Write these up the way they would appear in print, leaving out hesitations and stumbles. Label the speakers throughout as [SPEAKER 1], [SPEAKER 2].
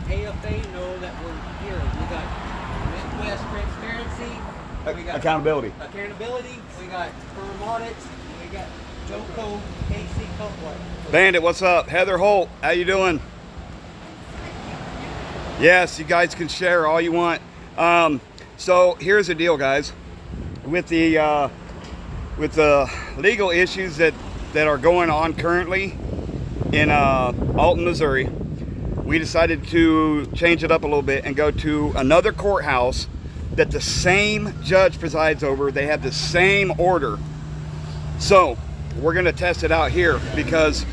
[SPEAKER 1] let AFA know that we're here. We got Midwest transparency. We got
[SPEAKER 2] accountability.
[SPEAKER 1] We got firm audits. We got Joco KC Cutler.
[SPEAKER 2] Bandit, what's up? Heather Holt, how you doing? Yes, you guys can share all you want. So here's the deal, guys. With the legal issues that are going on currently in Alton, Missouri, we decided to change it up a little bit and go to another courthouse that the same judge presides over. They have the same order. So we're going to test it out here because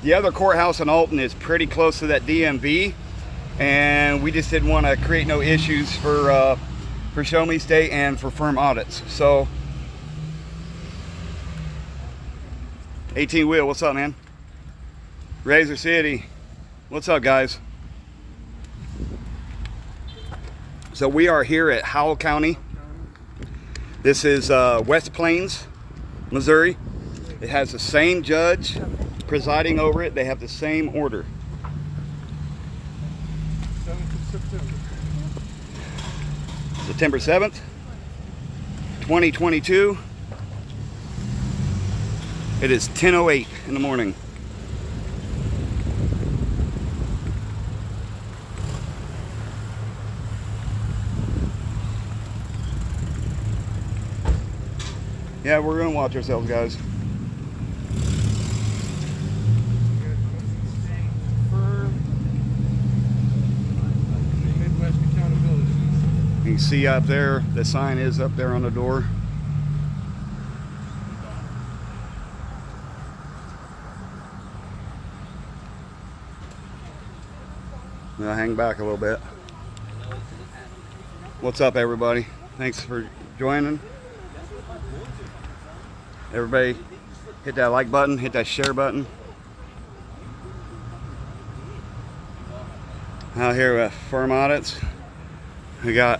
[SPEAKER 2] the other courthouse in Alton is pretty close to that DMV, and we just didn't want to create no issues for Show Me State and for firm audits. So 18 Wheel, what's up, man? Razor City, what's up, guys? So we are here at Howell County. This is West Plains, Missouri. It has the same judge presiding over it. They have the same order.
[SPEAKER 3] 7th of
[SPEAKER 2] September
[SPEAKER 3] September.
[SPEAKER 2] 7th, 2022. It is 10:08 in the morning. Yeah, we're gonna watch ourselves, guys.
[SPEAKER 3] Midwest accountability.
[SPEAKER 2] You can see up there, the sign is up there on the door. Now hang back a little bit. What's up, everybody? Thanks for joining. Everybody hit that like button, hit that share button. Out here with firm audits. We got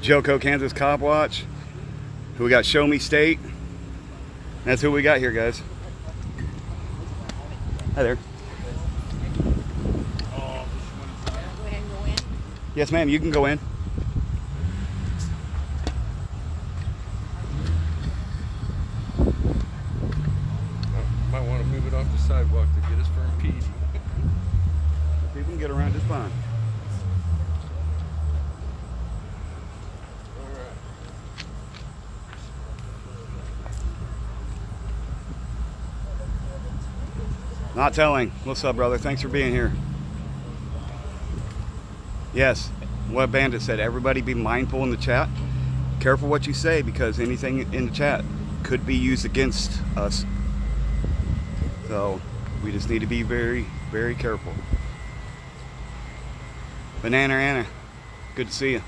[SPEAKER 2] Joco Kansas Cop Watch. We got Show Me State. That's who we got here, guys. Hi there. Yes, ma'am, you can go in.
[SPEAKER 3] Might want to move it off the sidewalk to get us for impede.
[SPEAKER 2] People can get around just fine. Not telling. What's up, brother? Thanks for being here. Yes, what Bandit said, everybody be mindful in the chat. Careful what you say, because anything in the chat could be used against us. So we just need to be very, very careful. Banana Anna, good to see you.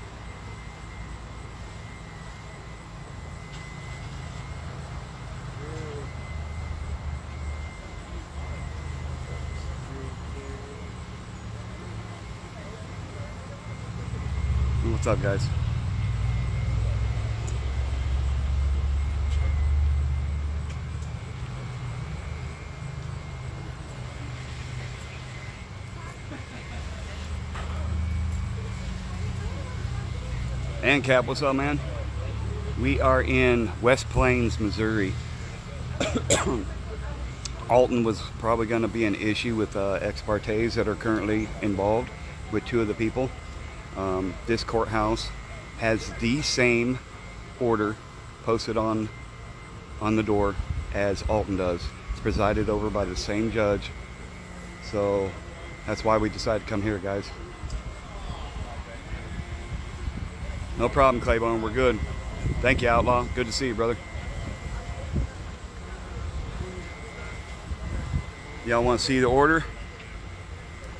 [SPEAKER 2] What's up, guys? And Cap, what's up, man? We are in West Plains, Missouri. Alton was probably going to be an issue with ex partes that are currently involved with two of the people. This courthouse has the same order posted on the door as Alton does. It's presided over by the same judge. So that's why we decided to come here, guys. No problem, Claiborne. We're good. Thank you, Outlaw. Good to see you, brother. Y'all want to see the order?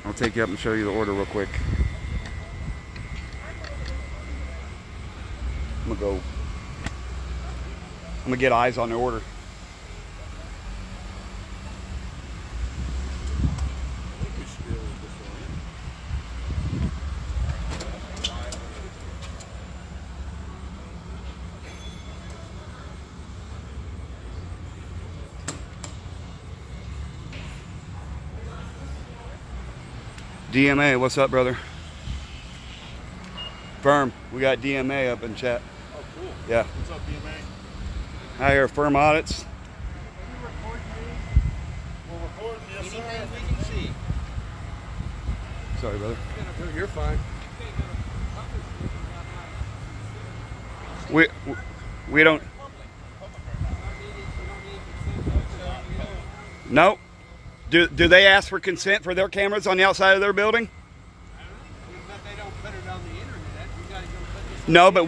[SPEAKER 2] I'll take you up and show you the order real quick. I'm gonna get eyes on the order. DMA, what's up, brother? Firm, we got DMA up in chat.
[SPEAKER 4] Oh, cool.
[SPEAKER 2] Yeah.
[SPEAKER 4] What's up, DMA?
[SPEAKER 2] I hear firm audits.
[SPEAKER 4] We're recording, yes, sir.
[SPEAKER 1] Anything we can see.
[SPEAKER 2] Sorry, brother.
[SPEAKER 3] No, you're fine.
[SPEAKER 2] We don't. No. Do they ask for consent for their cameras on the outside of their building?
[SPEAKER 1] But they don't put it on the internet. You gotta go put this on
[SPEAKER 2] No,
[SPEAKER 1] the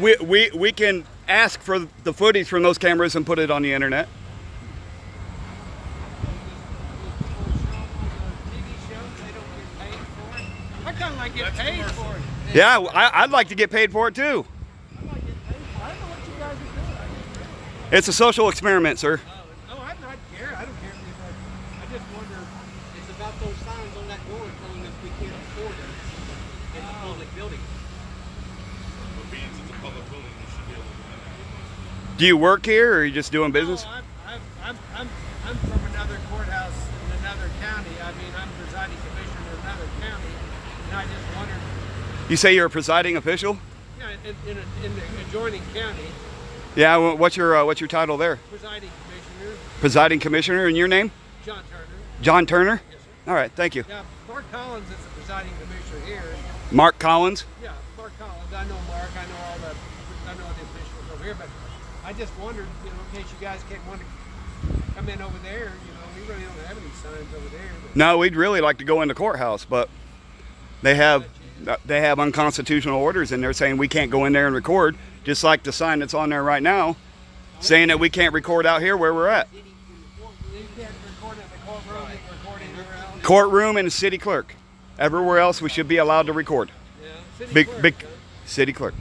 [SPEAKER 2] but we can ask for the footage from those cameras and put it on the internet.
[SPEAKER 1] Why can't I get paid for it?
[SPEAKER 2] Yeah, I'd like to get paid for it too.
[SPEAKER 1] I don't know what you guys are doing.
[SPEAKER 2] It's a social experiment, sir.
[SPEAKER 1] Oh, I'm not care. I don't care. I just wonder. It's about those signs on that door telling us we can't afford it in the public building.
[SPEAKER 4] But being it's a public building, you should be able to do that.
[SPEAKER 2] Do you work here, or are you just doing business?
[SPEAKER 1] No, I'm from another courthouse in another county. I mean, I'm presiding commissioner in another county, and I just wondered.
[SPEAKER 2] You say you're a presiding official?
[SPEAKER 1] Yeah, in the adjoining county,
[SPEAKER 2] Yeah. Well, what's your title there?
[SPEAKER 1] presiding commissioner
[SPEAKER 2] Presiding commissioner, and your name?
[SPEAKER 1] John Turner.
[SPEAKER 2] John Turner.
[SPEAKER 1] Yes, sir.
[SPEAKER 2] All right. Thank you.
[SPEAKER 1] Yeah, Mark Collins is the presiding commissioner here.
[SPEAKER 2] Mark Collins.
[SPEAKER 1] Yeah, Mark Collins. I know Mark. I know the officials over here, but I just wondered, in case you guys want to come in over there. We really don't have any signs over there. But
[SPEAKER 2] No, we'd really like to go in the courthouse, but they have unconstitutional orders, and they're saying we can't go in there and record, just like the sign that's on there right now, saying that we can't record out here where we're at.
[SPEAKER 1] you can't record in the courtroom. You can record anywhere else.
[SPEAKER 2] Courtroom and city clerk. Everywhere else, we should be allowed to record.
[SPEAKER 1] Yeah, city
[SPEAKER 2] Big
[SPEAKER 1] clerk, huh?
[SPEAKER 2] city clerk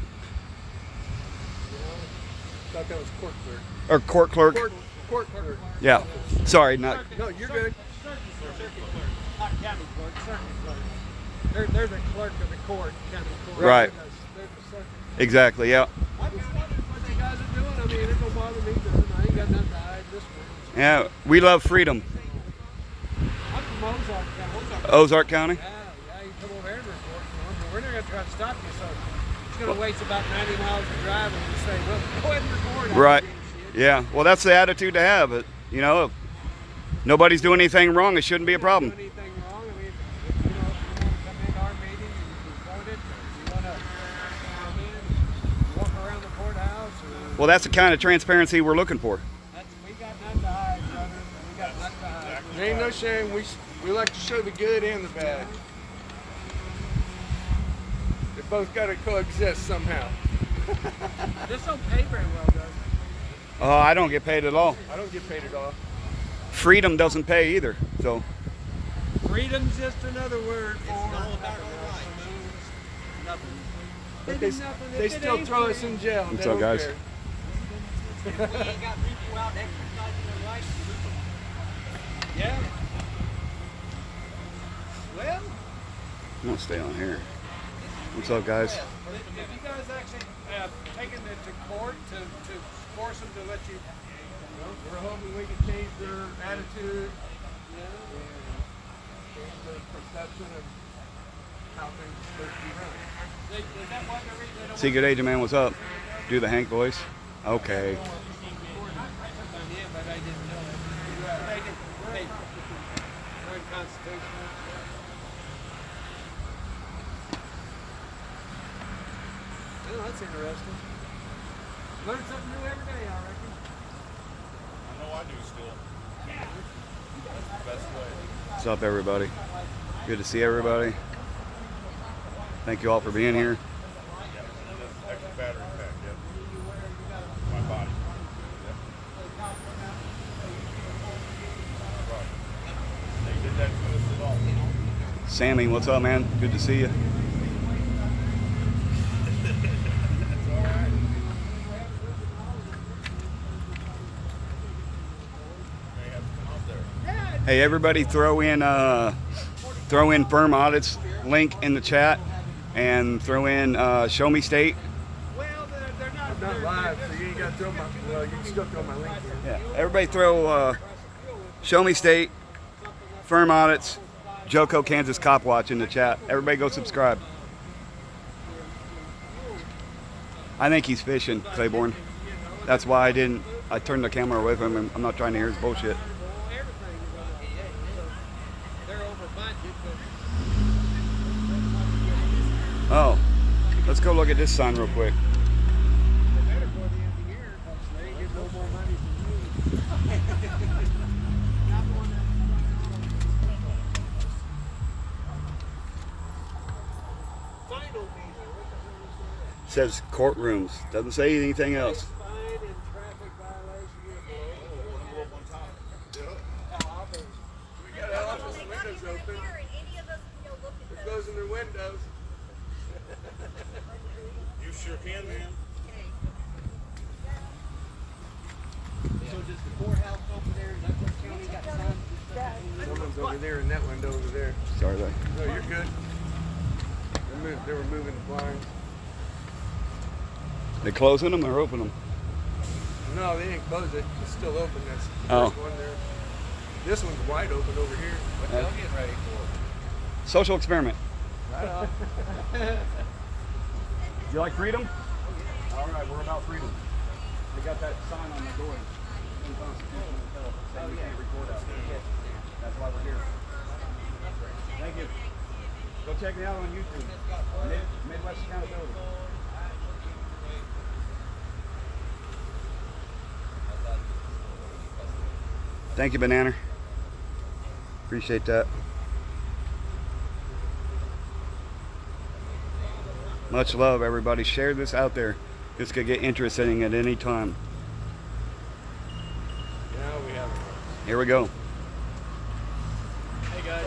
[SPEAKER 3] Thought that was court clerk.
[SPEAKER 2] or court clerk.
[SPEAKER 3] Court clerk.
[SPEAKER 2] Yeah. Sorry, not.
[SPEAKER 3] No, you're good.
[SPEAKER 1] Circuit clerk, not county clerk. Circuit clerk. There's a clerk of the court, county court.
[SPEAKER 2] Right.
[SPEAKER 1] There's a circuit.
[SPEAKER 2] Exactly. Yeah.
[SPEAKER 1] I just wondered what you guys are doing. I mean, it don't bother me doing. I ain't got nothing to hide this way.
[SPEAKER 2] Yeah. We love freedom.
[SPEAKER 1] I'm from Ozark County.
[SPEAKER 2] Ozark County.
[SPEAKER 1] Yeah, you come over here and report, but we're not going to try to stop you, so it's going to waste about 90 miles of driving and say, well, go ahead and record. I don't
[SPEAKER 2] Right.
[SPEAKER 1] give a shit.
[SPEAKER 2] Yeah. Well, that's the attitude to have. If nobody's doing anything wrong, it shouldn't be a problem.
[SPEAKER 1] Do anything wrong? I mean, if you want to come into our meeting and record it, or you want to come in, walk around the courthouse, or
[SPEAKER 2] Well, that's the kind of transparency we're looking for.
[SPEAKER 1] we got nothing to hide, brother. We got nothing to hide.
[SPEAKER 3] There ain't no shame. We like to show the good and the bad. They both got to coexist somehow.
[SPEAKER 1] This don't pay very well, does it?
[SPEAKER 2] Oh, I don't get paid at all.
[SPEAKER 3] I don't get paid at all.
[SPEAKER 2] Freedom doesn't pay either. So,
[SPEAKER 1] Freedom's just another word for
[SPEAKER 5] all about our rights.
[SPEAKER 1] nothing.
[SPEAKER 3] But
[SPEAKER 1] They
[SPEAKER 3] they,
[SPEAKER 1] do nothing
[SPEAKER 3] they
[SPEAKER 1] if it
[SPEAKER 3] still
[SPEAKER 1] ain't
[SPEAKER 3] throw
[SPEAKER 1] free.
[SPEAKER 3] us in jail.
[SPEAKER 2] What's
[SPEAKER 3] They
[SPEAKER 2] up,
[SPEAKER 3] don't
[SPEAKER 2] guys?
[SPEAKER 3] care.
[SPEAKER 5] If we ain't got people out exercising their rights,
[SPEAKER 1] Yeah. Well,
[SPEAKER 2] I'm gonna stay on here. What's up, guys?
[SPEAKER 1] if you guys actually taken it to court to force them to let you,
[SPEAKER 3] We're hoping we can change their attitude and change their perception of how things are supposed to be run.
[SPEAKER 1] is that what the reason they don't
[SPEAKER 2] Secret Agent Man, what's up? Do the Hank voice. Okay.
[SPEAKER 1] Yeah, but I didn't know it. We're unconstitutional. Well, that's interesting. Learn something new every day, I reckon.
[SPEAKER 4] I know I do still. That's the best way.
[SPEAKER 2] What's up, everybody? Good to see everybody. Thank you all for being here.
[SPEAKER 4] Extra battery pack, yep. My body. Yep. Right. They did that to us at all.
[SPEAKER 2] Sammy, what's up, man? Good to see you.
[SPEAKER 4] May have to come out there.
[SPEAKER 2] Hey, everybody, throw in firm audits link in the chat, and throw in Show Me State.
[SPEAKER 1] Well, they're not.
[SPEAKER 3] I'm not live, so you ain't got to throw my. Well, you can still throw my link in.
[SPEAKER 2] Yeah, everybody throw Show Me State, firm audits, Joko Kansas Cop Watch in the chat. Everybody go subscribe. I think he's fishing, Claiborne. That's why I turned the camera away from him. I'm not trying to hear his bullshit.
[SPEAKER 1] They're over budget,
[SPEAKER 2] Oh, let's go look at this sign real quick.
[SPEAKER 1] but better for the end of the year, because they ain't getting no more money from you. Final meter, what the hell is that?
[SPEAKER 2] Says courtrooms. Doesn't say anything else.
[SPEAKER 1] Fine and traffic violation.
[SPEAKER 3] We got our office windows open. It goes in their windows.
[SPEAKER 4] You sure can, man.
[SPEAKER 5] So does the courthouse over there in Douglas County got signs?
[SPEAKER 3] Someone's over there in that window over there.
[SPEAKER 2] Sorry, there.
[SPEAKER 3] No, you're good. They were moving the blinds.
[SPEAKER 2] They closing them or opening them?
[SPEAKER 3] No, they didn't close it. It's still open. That's the
[SPEAKER 2] Oh.
[SPEAKER 3] first one there. This one's wide open over here.
[SPEAKER 5] What y'all getting ready for?
[SPEAKER 2] Social experiment.
[SPEAKER 3] Right on.
[SPEAKER 2] Do you like freedom? All right, we're about freedom. They got that sign on the door. Unconstitutional, saying we can't record out there. That's why we're here. Thank you. Go check me out on YouTube. Midwest Accountability. Thank you, Banana. Appreciate that. Much love, everybody. Share this out there. This could get interesting at any time.
[SPEAKER 3] Now we have it.
[SPEAKER 2] Here we go.
[SPEAKER 5] Hey guys,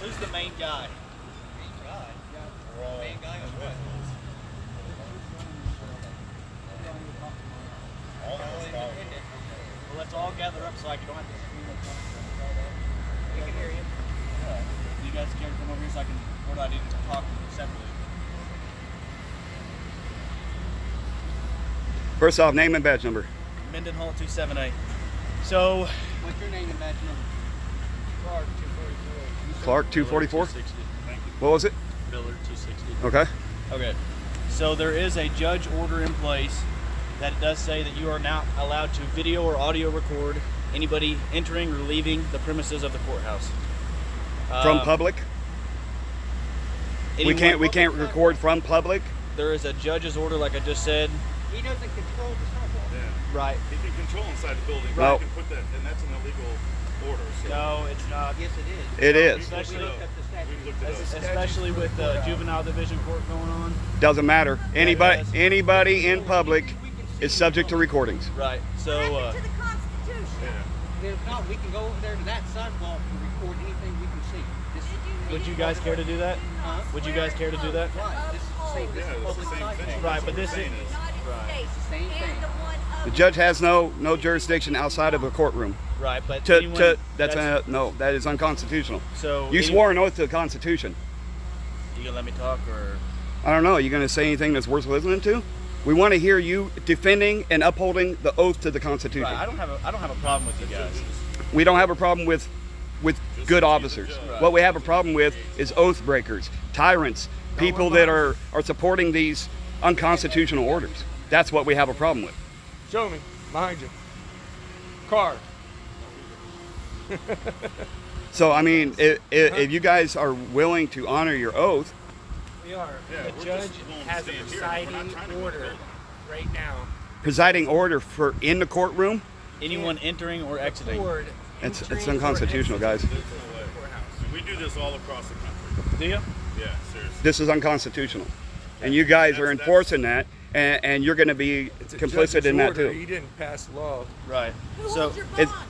[SPEAKER 5] who's the main guy? Main guy? Main guy on what? Well, let's all gather up so I don't have to scream. We can hear you. You guys care to come over here so I can, or do I need to talk separately?
[SPEAKER 2] First off, name and badge number.
[SPEAKER 5] Mendenhall 278. So, what's your name and badge number?
[SPEAKER 1] Clark, 244.
[SPEAKER 2] Clark 244.
[SPEAKER 4] 260. Thank you.
[SPEAKER 2] What was it?
[SPEAKER 4] Miller 260.
[SPEAKER 2] Okay.
[SPEAKER 5] Okay. So there is a judge order in place that does say that you are not allowed to video or audio record anybody entering or leaving the premises of the courthouse.
[SPEAKER 2] From public? We
[SPEAKER 5] anyone-
[SPEAKER 2] can't record from public.
[SPEAKER 5] There is a judge's order, like I just said.
[SPEAKER 1] He doesn't control the sidewalk.
[SPEAKER 4] Yeah.
[SPEAKER 5] Right.
[SPEAKER 4] He can control inside the building.
[SPEAKER 2] Right.
[SPEAKER 4] He can put that, and that's an illegal order. So
[SPEAKER 5] No, it's not.
[SPEAKER 1] Yes, it is.
[SPEAKER 2] It is.
[SPEAKER 5] Especially,
[SPEAKER 1] We looked up the statute.
[SPEAKER 4] We've looked it up.
[SPEAKER 5] especially with the juvenile division court going on.
[SPEAKER 2] Doesn't matter.
[SPEAKER 5] does.
[SPEAKER 2] Anybody in public is subject to recordings.
[SPEAKER 5] Right. So
[SPEAKER 6] to the Constitution.
[SPEAKER 4] Yeah.
[SPEAKER 1] If not, we can go over there to that sidewalk and record anything we can see. This is,
[SPEAKER 5] would you guys care to do that?
[SPEAKER 1] huh?
[SPEAKER 5] Would you guys care to do that?
[SPEAKER 1] Right, this is the same, this
[SPEAKER 4] Yeah,
[SPEAKER 1] is
[SPEAKER 4] it's the
[SPEAKER 1] public
[SPEAKER 4] same
[SPEAKER 1] sidewalk.
[SPEAKER 4] thing.
[SPEAKER 5] Right, but
[SPEAKER 4] That's
[SPEAKER 5] this
[SPEAKER 4] what we're
[SPEAKER 5] is-
[SPEAKER 4] saying
[SPEAKER 6] United States
[SPEAKER 1] Same thing.
[SPEAKER 6] and the one
[SPEAKER 2] The
[SPEAKER 6] of
[SPEAKER 2] judge has no jurisdiction outside of a courtroom.
[SPEAKER 5] Right. But
[SPEAKER 2] To
[SPEAKER 5] anyone,
[SPEAKER 2] no, that is unconstitutional.
[SPEAKER 5] so
[SPEAKER 2] You swore an oath to the Constitution.
[SPEAKER 5] You gonna let me talk or?
[SPEAKER 2] I don't know. Are you going to say anything that's worth listening to? We want to hear you defending and upholding the oath to the Constitution.
[SPEAKER 5] Right. I don't have a problem with you guys.
[SPEAKER 2] We don't have a problem with good officers.
[SPEAKER 5] Right.
[SPEAKER 2] What we have a problem with is oath breakers, tyrants, people that are supporting these unconstitutional orders. That's what we have a problem with.
[SPEAKER 3] Show me. Behind you. Car.
[SPEAKER 2] So, I mean, if you guys are willing to honor your oath,
[SPEAKER 1] We are.
[SPEAKER 4] Yeah,
[SPEAKER 1] The
[SPEAKER 4] we're
[SPEAKER 1] judge
[SPEAKER 4] just going to
[SPEAKER 1] has a
[SPEAKER 4] stand here. We're not
[SPEAKER 1] presiding
[SPEAKER 4] trying to go
[SPEAKER 1] order
[SPEAKER 4] building.
[SPEAKER 1] right now.
[SPEAKER 2] presiding order for in the courtroom,
[SPEAKER 5] Anyone entering or exiting.
[SPEAKER 1] Record
[SPEAKER 2] it's
[SPEAKER 1] entering or
[SPEAKER 2] unconstitutional, guys.
[SPEAKER 1] exiting
[SPEAKER 4] There's no way.
[SPEAKER 1] the courthouse.
[SPEAKER 4] We do this all across the country.
[SPEAKER 5] Do you?
[SPEAKER 4] Yeah, seriously.
[SPEAKER 2] This is unconstitutional. And you guys are
[SPEAKER 4] That's-
[SPEAKER 2] enforcing that, and you're going to be
[SPEAKER 3] It's a
[SPEAKER 2] complicit
[SPEAKER 3] judge's
[SPEAKER 2] in that
[SPEAKER 3] order.
[SPEAKER 2] too.
[SPEAKER 3] He didn't pass law.
[SPEAKER 5] Right.
[SPEAKER 6] who
[SPEAKER 5] So
[SPEAKER 6] holds your
[SPEAKER 2] it's-
[SPEAKER 6] bond.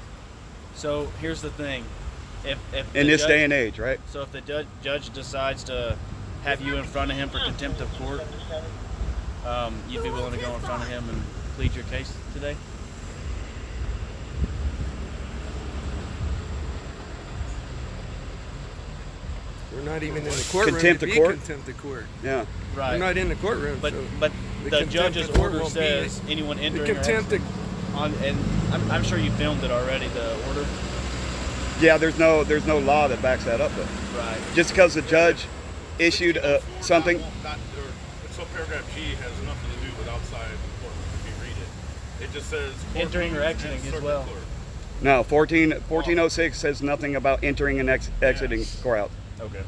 [SPEAKER 5] so here's the thing. If
[SPEAKER 2] In
[SPEAKER 5] the
[SPEAKER 2] this
[SPEAKER 5] judge-
[SPEAKER 2] day and age, right?
[SPEAKER 5] So if the judge decides to have you in front of him for contempt of court, you'd be willing to go in front of him and plead your case today?
[SPEAKER 3] We're not even in the courtroom.
[SPEAKER 2] Contempt
[SPEAKER 3] to
[SPEAKER 2] of
[SPEAKER 3] be
[SPEAKER 2] court?
[SPEAKER 3] Contempt of court.
[SPEAKER 2] Yeah.
[SPEAKER 5] Right.
[SPEAKER 3] We're not in the courtroom.
[SPEAKER 5] But
[SPEAKER 3] so
[SPEAKER 5] but
[SPEAKER 3] the
[SPEAKER 5] the
[SPEAKER 3] contempt
[SPEAKER 5] judge's
[SPEAKER 3] of court
[SPEAKER 5] order
[SPEAKER 3] won't be-
[SPEAKER 5] says anyone
[SPEAKER 3] the
[SPEAKER 5] entering or
[SPEAKER 3] contempt
[SPEAKER 5] exiting
[SPEAKER 3] of
[SPEAKER 5] on, and I'm sure you filmed it already. The order.
[SPEAKER 2] Yeah, there's no law that backs that up though.
[SPEAKER 5] Right.
[SPEAKER 2] Just because the judge issued something.
[SPEAKER 4] So paragraph G has nothing to do with outside the courtroom if you read it. It just says
[SPEAKER 5] Entering or exiting
[SPEAKER 4] and
[SPEAKER 5] as
[SPEAKER 4] circuit
[SPEAKER 5] well.
[SPEAKER 4] clerk.
[SPEAKER 2] No, 1406 says nothing about entering and exiting courthouse.
[SPEAKER 5] Okay.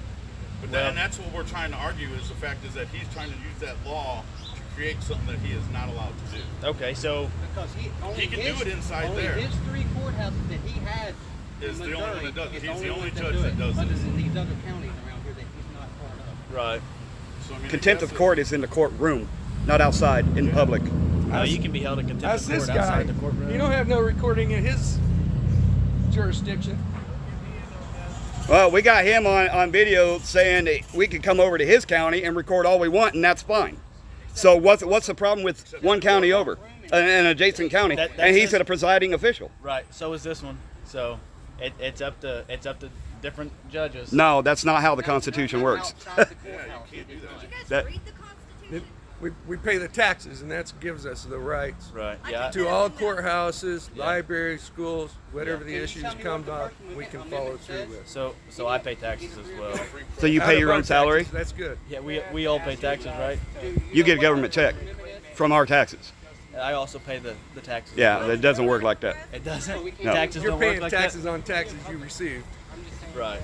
[SPEAKER 4] But and that's what we're trying to argue is the fact is that he's trying to use that law to create something that he is not allowed to do.
[SPEAKER 5] Okay, so
[SPEAKER 1] Because he
[SPEAKER 4] can do it inside
[SPEAKER 1] only
[SPEAKER 4] there.
[SPEAKER 1] His 3 courthouses that he has
[SPEAKER 4] Is
[SPEAKER 1] in
[SPEAKER 4] the only one
[SPEAKER 1] Missouri
[SPEAKER 4] that does it.
[SPEAKER 1] is
[SPEAKER 4] He's the only
[SPEAKER 1] ones
[SPEAKER 4] judge
[SPEAKER 1] do
[SPEAKER 4] that
[SPEAKER 1] it,
[SPEAKER 4] does
[SPEAKER 1] other
[SPEAKER 4] this.
[SPEAKER 1] than these other counties around here that he's not part of.
[SPEAKER 5] right.
[SPEAKER 4] So, I mean,
[SPEAKER 2] Contempt of
[SPEAKER 4] that's
[SPEAKER 2] court is in the courtroom, not outside in public.
[SPEAKER 5] You can be held in contempt
[SPEAKER 3] That's
[SPEAKER 5] of court
[SPEAKER 3] this guy.
[SPEAKER 5] outside the courtroom.
[SPEAKER 3] You don't have no recording in his jurisdiction.
[SPEAKER 2] Well, we got him on video saying that we could come over to his county and record all we want, and that's fine. So what's the problem with one county over, an adjacent county,
[SPEAKER 5] That's
[SPEAKER 2] and he's
[SPEAKER 5] his-
[SPEAKER 2] a presiding official?
[SPEAKER 5] Right. So is this one. So it's up to different judges.
[SPEAKER 2] No, that's not how the Constitution works.
[SPEAKER 6] Did you guys
[SPEAKER 2] That-
[SPEAKER 6] read the Constitution?
[SPEAKER 3] We pay the taxes, and that gives us the rights
[SPEAKER 5] Right. Yeah.
[SPEAKER 3] to all courthouses, libraries, schools, whatever the issues come up, we can follow through with.
[SPEAKER 5] So I pay taxes as well.
[SPEAKER 2] So you
[SPEAKER 3] Out
[SPEAKER 2] pay
[SPEAKER 3] of
[SPEAKER 2] your
[SPEAKER 3] our
[SPEAKER 2] own salary?
[SPEAKER 3] taxes, that's good.
[SPEAKER 5] Yeah, we all pay taxes, right?
[SPEAKER 2] You get a government check from our taxes.
[SPEAKER 5] I also pay the taxes.
[SPEAKER 2] Yeah, it doesn't work like that.
[SPEAKER 5] It doesn't.
[SPEAKER 2] No.
[SPEAKER 5] Taxes
[SPEAKER 3] You're
[SPEAKER 5] don't
[SPEAKER 3] paying
[SPEAKER 5] work like
[SPEAKER 3] taxes on taxes you received.
[SPEAKER 5] that. Right.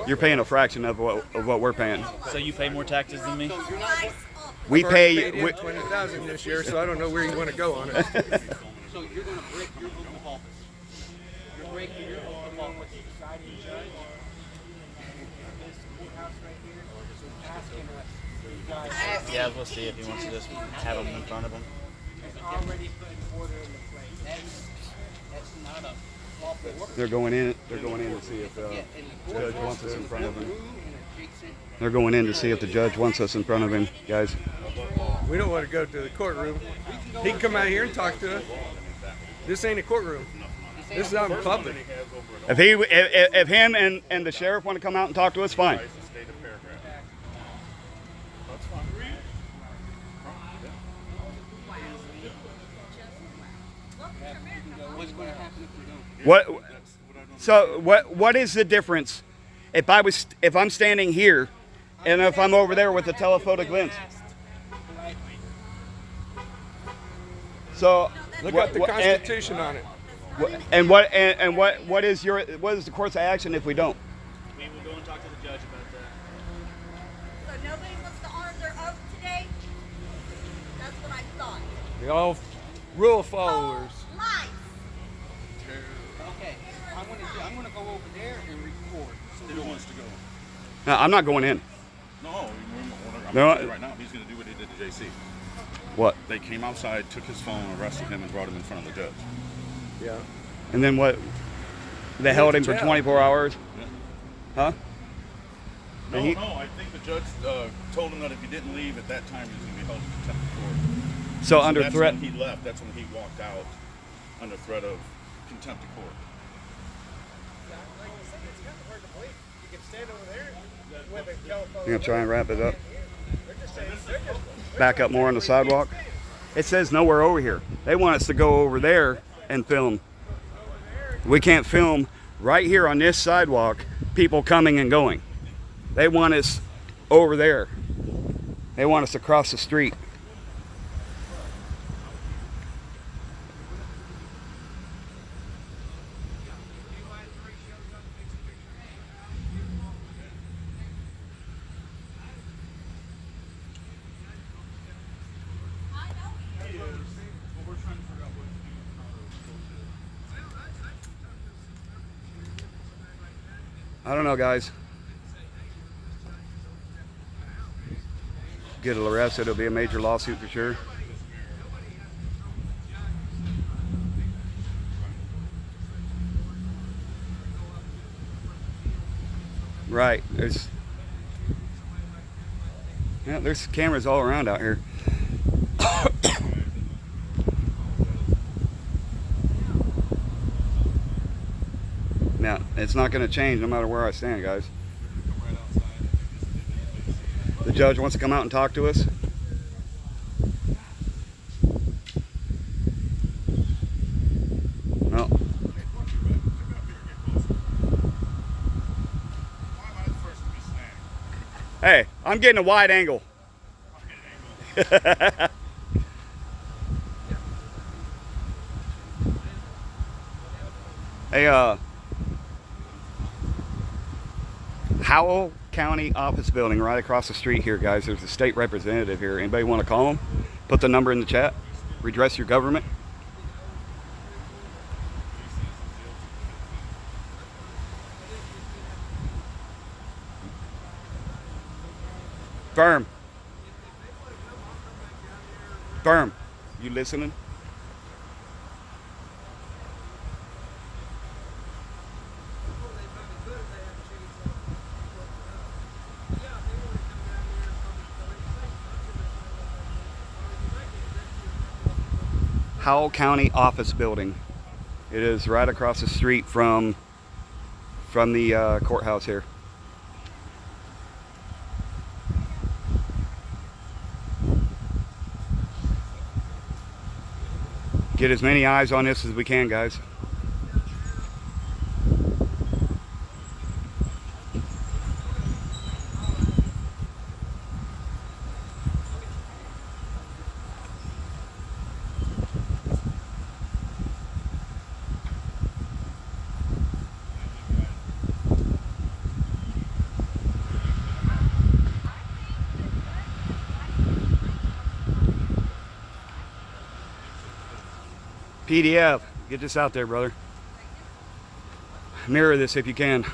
[SPEAKER 2] You're paying a fraction of what we're paying.
[SPEAKER 5] So you pay more taxes than me?
[SPEAKER 6] So nice office.
[SPEAKER 2] We
[SPEAKER 3] I've already
[SPEAKER 2] pay.
[SPEAKER 3] paid in 20,000 this year, so I don't know where you want to go on it.
[SPEAKER 1] So you're going to break your oath of office. You're breaking your oath of office. Deciding judge. This courthouse right here. So asking us, you guys
[SPEAKER 5] Yeah, we'll see if he wants to just have them in front of him.
[SPEAKER 1] already put an order in place. That's not a lawful order.
[SPEAKER 2] They're going in. They're going in to see if the judge wants us in front of him. They're going in to see if the judge wants us in front of him, guys.
[SPEAKER 3] We don't want to go to the courtroom. He can come out here and talk to us. This ain't a courtroom. This is out in public.
[SPEAKER 2] If him and the sheriff want to come out and talk to us, fine.
[SPEAKER 1] What's going to happen if we don't?
[SPEAKER 2] What? So what is the difference if I'm standing here and if I'm over there with a telephoto lens? So
[SPEAKER 3] Look up the Constitution on it.
[SPEAKER 2] what is the course of action if we don't?
[SPEAKER 5] We will go and talk to the judge about that.
[SPEAKER 6] So nobody wants to honor their oath today? That's what I thought.
[SPEAKER 3] They're all rule followers.
[SPEAKER 6] Oh, lies.
[SPEAKER 1] Okay, I'm going to go over there and record.
[SPEAKER 4] Who wants to go?
[SPEAKER 2] No, I'm not going in.
[SPEAKER 4] No, I'm
[SPEAKER 2] No,
[SPEAKER 4] telling you right now. He's going to do what he did to JC.
[SPEAKER 2] What?
[SPEAKER 4] They came outside, took his phone, arrested him, and brought him in front of the judge.
[SPEAKER 3] Yeah.
[SPEAKER 2] And then what? They held him for
[SPEAKER 3] jail.
[SPEAKER 2] 24 hours?
[SPEAKER 4] Yeah.
[SPEAKER 2] Huh?
[SPEAKER 4] No,
[SPEAKER 2] And he-
[SPEAKER 4] no, I think the judge told him that if he didn't leave at that time, he was going to be held in contempt of court.
[SPEAKER 2] So under
[SPEAKER 4] that's
[SPEAKER 2] threat.
[SPEAKER 4] when he left. That's when he walked out under threat of contempt of court.
[SPEAKER 2] You gonna try and wrap it up? Back up more on the sidewalk. It says nowhere over here. They want us to go over there and film. We can't film right here on this sidewalk, people coming and going. They want us over there. They want us across the street. I don't know, guys. Get arrested, it'll be a major lawsuit for sure. Right, there's cameras all around out here. Now, it's not going to change no matter where I stand, guys. The judge wants to come out and talk to us. No. Hey, I'm getting a wide angle. Hey, Howell County Office Building right across the street here, guys. There's a state representative here. Anybody want to call him? Put the number in the chat. Redress your government. Firm. Firm. You listening? Howell County Office Building. It is right across the street from the courthouse here. Get as many eyes on this as we can, guys. PDF, get this out there, brother. Mirror this if you can.
[SPEAKER 3] Not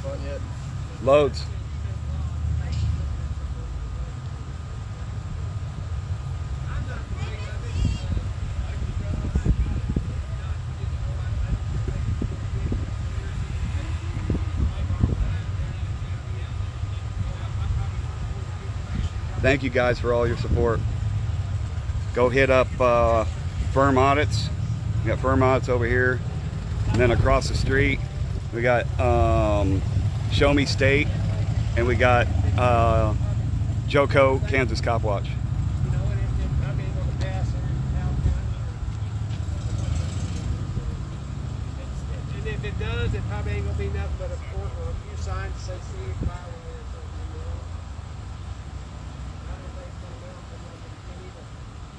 [SPEAKER 3] fun yet.
[SPEAKER 2] Loads. Thank you guys for all your support. Go hit up Firm Audits. We got Firm Audits over here. And then across the street, we got Show Me State. And we got Joco Kansas Cop Watch.
[SPEAKER 1] And if it does, it probably ain't gonna be nothing but a court or a few signs that say city fire or something, you know. I don't think it's gonna amount to nothing.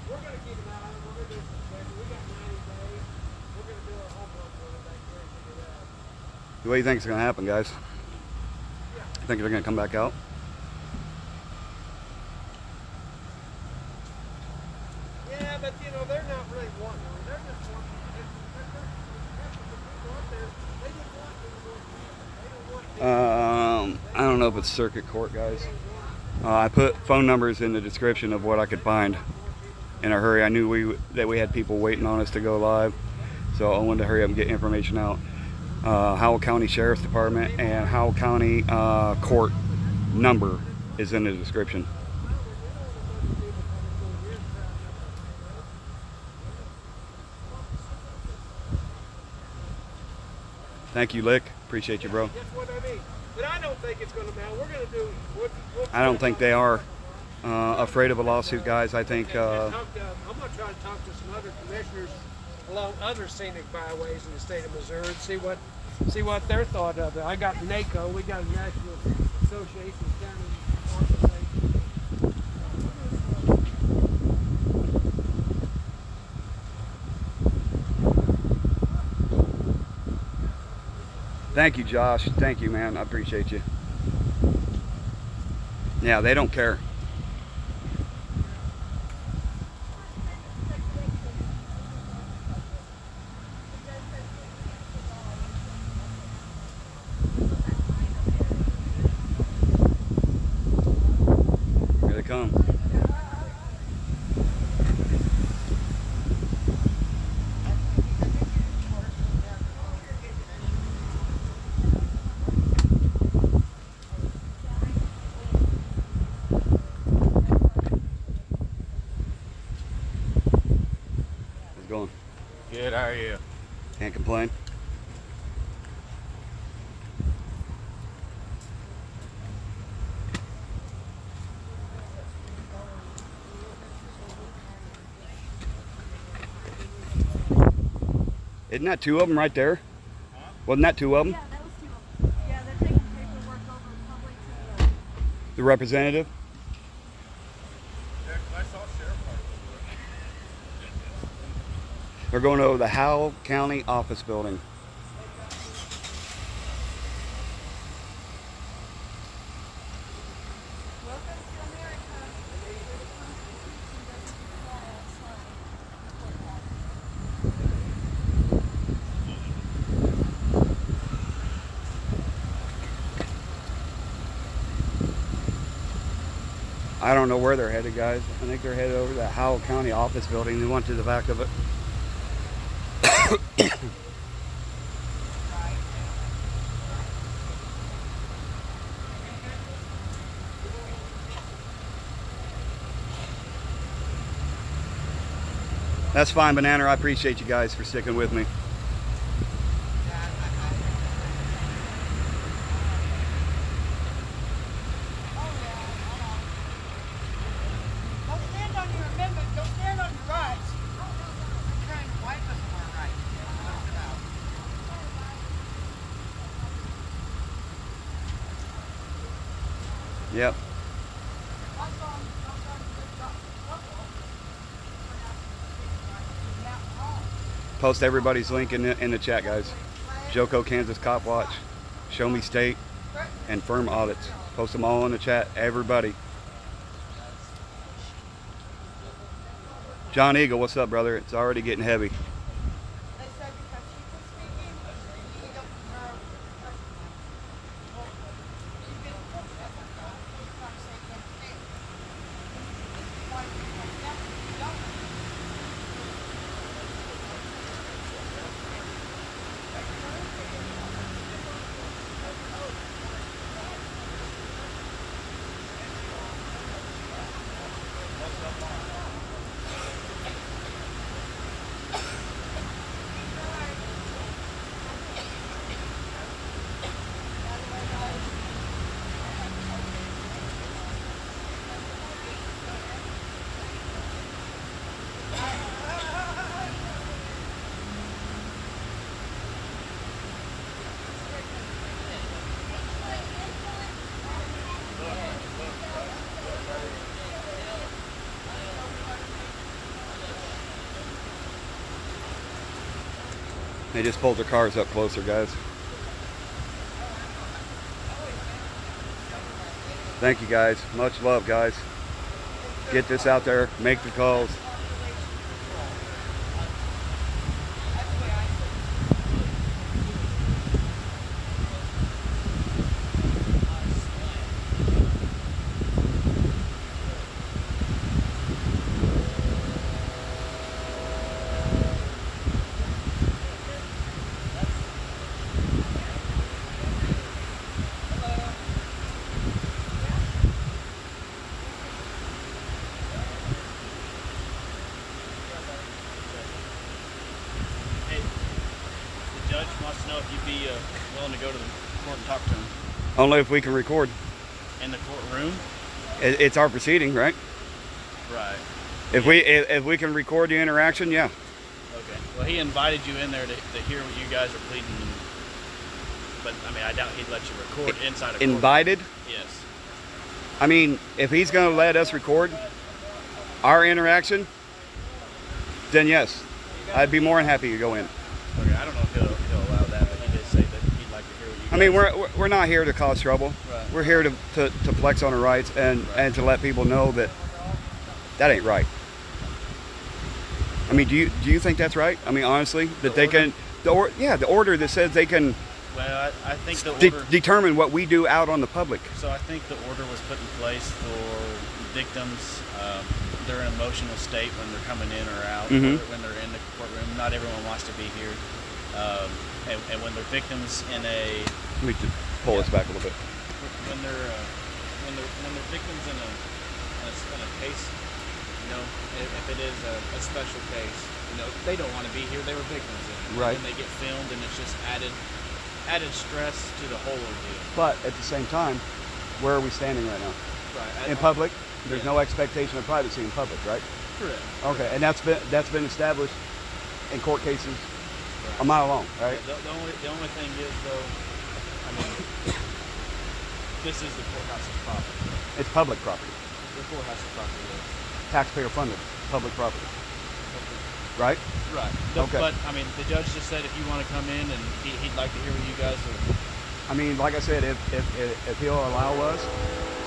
[SPEAKER 1] We're gonna keep an eye on it. We're gonna do some checking. We got 90 days. We're gonna do our homework on it back here and figure it out.
[SPEAKER 2] What do you think is going to happen, guys? Think they're going to come back out?
[SPEAKER 1] Yeah, but you know, they're not really wanting to. They're just wanting to. They just want to. They don't want to.
[SPEAKER 2] I don't know if it's circuit court, guys. I put phone numbers in the description of what I could find in a hurry. I knew that we had people waiting on us to go live, so I wanted to hurry up and get information out. Howell County Sheriff's Department and Howell County court number is in the description. Thank you, Lick. Appreciate you, bro.
[SPEAKER 1] That's what I mean. But I don't think it's going to matter. We're going to do.
[SPEAKER 2] I don't think they are afraid of a lawsuit, guys. I think.
[SPEAKER 1] I'm going to try to talk to some other commissioners along other scenic byways in the state of Missouri and see what their thought of it. I got NACO. We got a National Association of County Organizations.
[SPEAKER 2] Thank you, Josh. Thank you, man. I appreciate you. Yeah, they don't care. Here they come.
[SPEAKER 3] Good, how are you?
[SPEAKER 2] Can't complain. Isn't that two of them right there? Wasn't that two of them?
[SPEAKER 6] Yeah, that was two of them. Yeah, they're taking paperwork over public to the...
[SPEAKER 2] The representative?
[SPEAKER 3] Yeah, 'cause I saw Sheriff Park over there.
[SPEAKER 2] They're going over the Howell County office building.
[SPEAKER 6] Welcome to America. Where the Constitution doesn't apply outside the courthouse.
[SPEAKER 2] I don't know where they're headed, guys. I think they're headed over to the Howell County office building. They went to the back of it. That's fine, Banana. I appreciate you guys for sticking with me.
[SPEAKER 7] Don't stand on your amendment. Don't stand on your rights. You're trying to wipe us of our rights. Knock it out.
[SPEAKER 2] Yep. Post everybody's link in the chat, guys. Joko, Kansas Cop Watch, Show Me State, and Firm Audits. Post them all in the chat, everybody. John Eagle, what's up, brother? It's already getting heavy.
[SPEAKER 7] They said because he was speaking, he don't deserve well, you can put that on God. He's not saying anything. Why do you like that? You don't.
[SPEAKER 2] They just pulled their cars up closer, guys. Thank you, guys. Much love, guys. Get this out there. Make the calls.
[SPEAKER 5] Hey, the judge wants to know if you'd be willing to go to the court and talk to him
[SPEAKER 2] Only if we can record.
[SPEAKER 5] in the courtroom.
[SPEAKER 2] It's our proceeding, right?
[SPEAKER 5] Right.
[SPEAKER 2] If we can record the interaction, yeah.
[SPEAKER 5] Okay. Well, he invited you in there to hear what you guys are pleading, but I mean, I doubt he'd let you record inside a court.
[SPEAKER 2] Invited?
[SPEAKER 5] Yes.
[SPEAKER 2] I mean, if he's going to let us record our interaction, then yes, I'd be more than happy to go in.
[SPEAKER 5] Okay. I don't know if he'll allow that, but he did say that he'd like to hear what you guys.
[SPEAKER 2] I mean, we're not here to cause trouble.
[SPEAKER 5] Right.
[SPEAKER 2] We're here to flex on our rights and to let people know that ain't right. I mean, do you think that's right? I mean, honestly, that they can the order that says they can
[SPEAKER 5] Well, I think the order.
[SPEAKER 2] determine what we do out on the public.
[SPEAKER 5] So I think the order was put in place for victims. They're in an emotional state when they're coming in or out,
[SPEAKER 2] Mhm.
[SPEAKER 5] or when they're in the courtroom. Not everyone wants to be here, and when they're victims in a
[SPEAKER 2] Let me just pull this back a little bit.
[SPEAKER 5] when they're victims in a case, you know, if it is a special case, you know, they don't want to be here. They were victims in it,
[SPEAKER 2] Right.
[SPEAKER 5] and they get filmed, and it's just added stress to the whole ordeal.
[SPEAKER 2] But at the same time, where are we standing right now?
[SPEAKER 5] Right.
[SPEAKER 2] In public, there's
[SPEAKER 5] Yeah.
[SPEAKER 2] no expectation of privacy in public, right?
[SPEAKER 5] Correct.
[SPEAKER 2] Okay, and that's been established in court cases A mile long, right?
[SPEAKER 5] The only thing is though, I mean, this is the courthouse's property.
[SPEAKER 2] It's public property.
[SPEAKER 5] The courthouse's property is.
[SPEAKER 2] Taxpayer funded, public property. Right?
[SPEAKER 5] Right.
[SPEAKER 2] Okay.
[SPEAKER 5] But I mean, the judge just said if you want to come in and he'd like to hear what you guys are.
[SPEAKER 2] I mean, like I said, if he'll allow us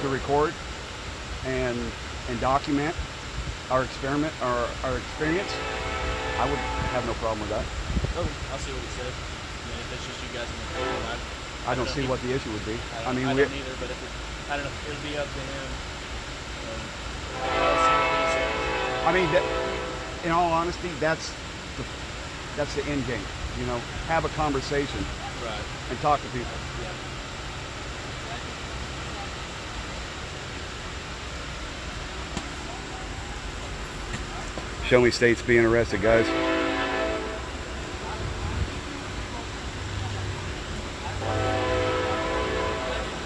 [SPEAKER 2] to record and document our experiment or our experience, I would have no problem with that.
[SPEAKER 5] Okay. I'll see what he says. I mean, if it's just you guys in the court,
[SPEAKER 2] I don't see what the issue would be.
[SPEAKER 5] I don't either, but I don't know. It'd be up to him. I'll see what he says.
[SPEAKER 2] I mean, in all honesty, that's the end game. You know, have a conversation
[SPEAKER 5] Right.
[SPEAKER 2] and talk to people. Show me states being arrested, guys.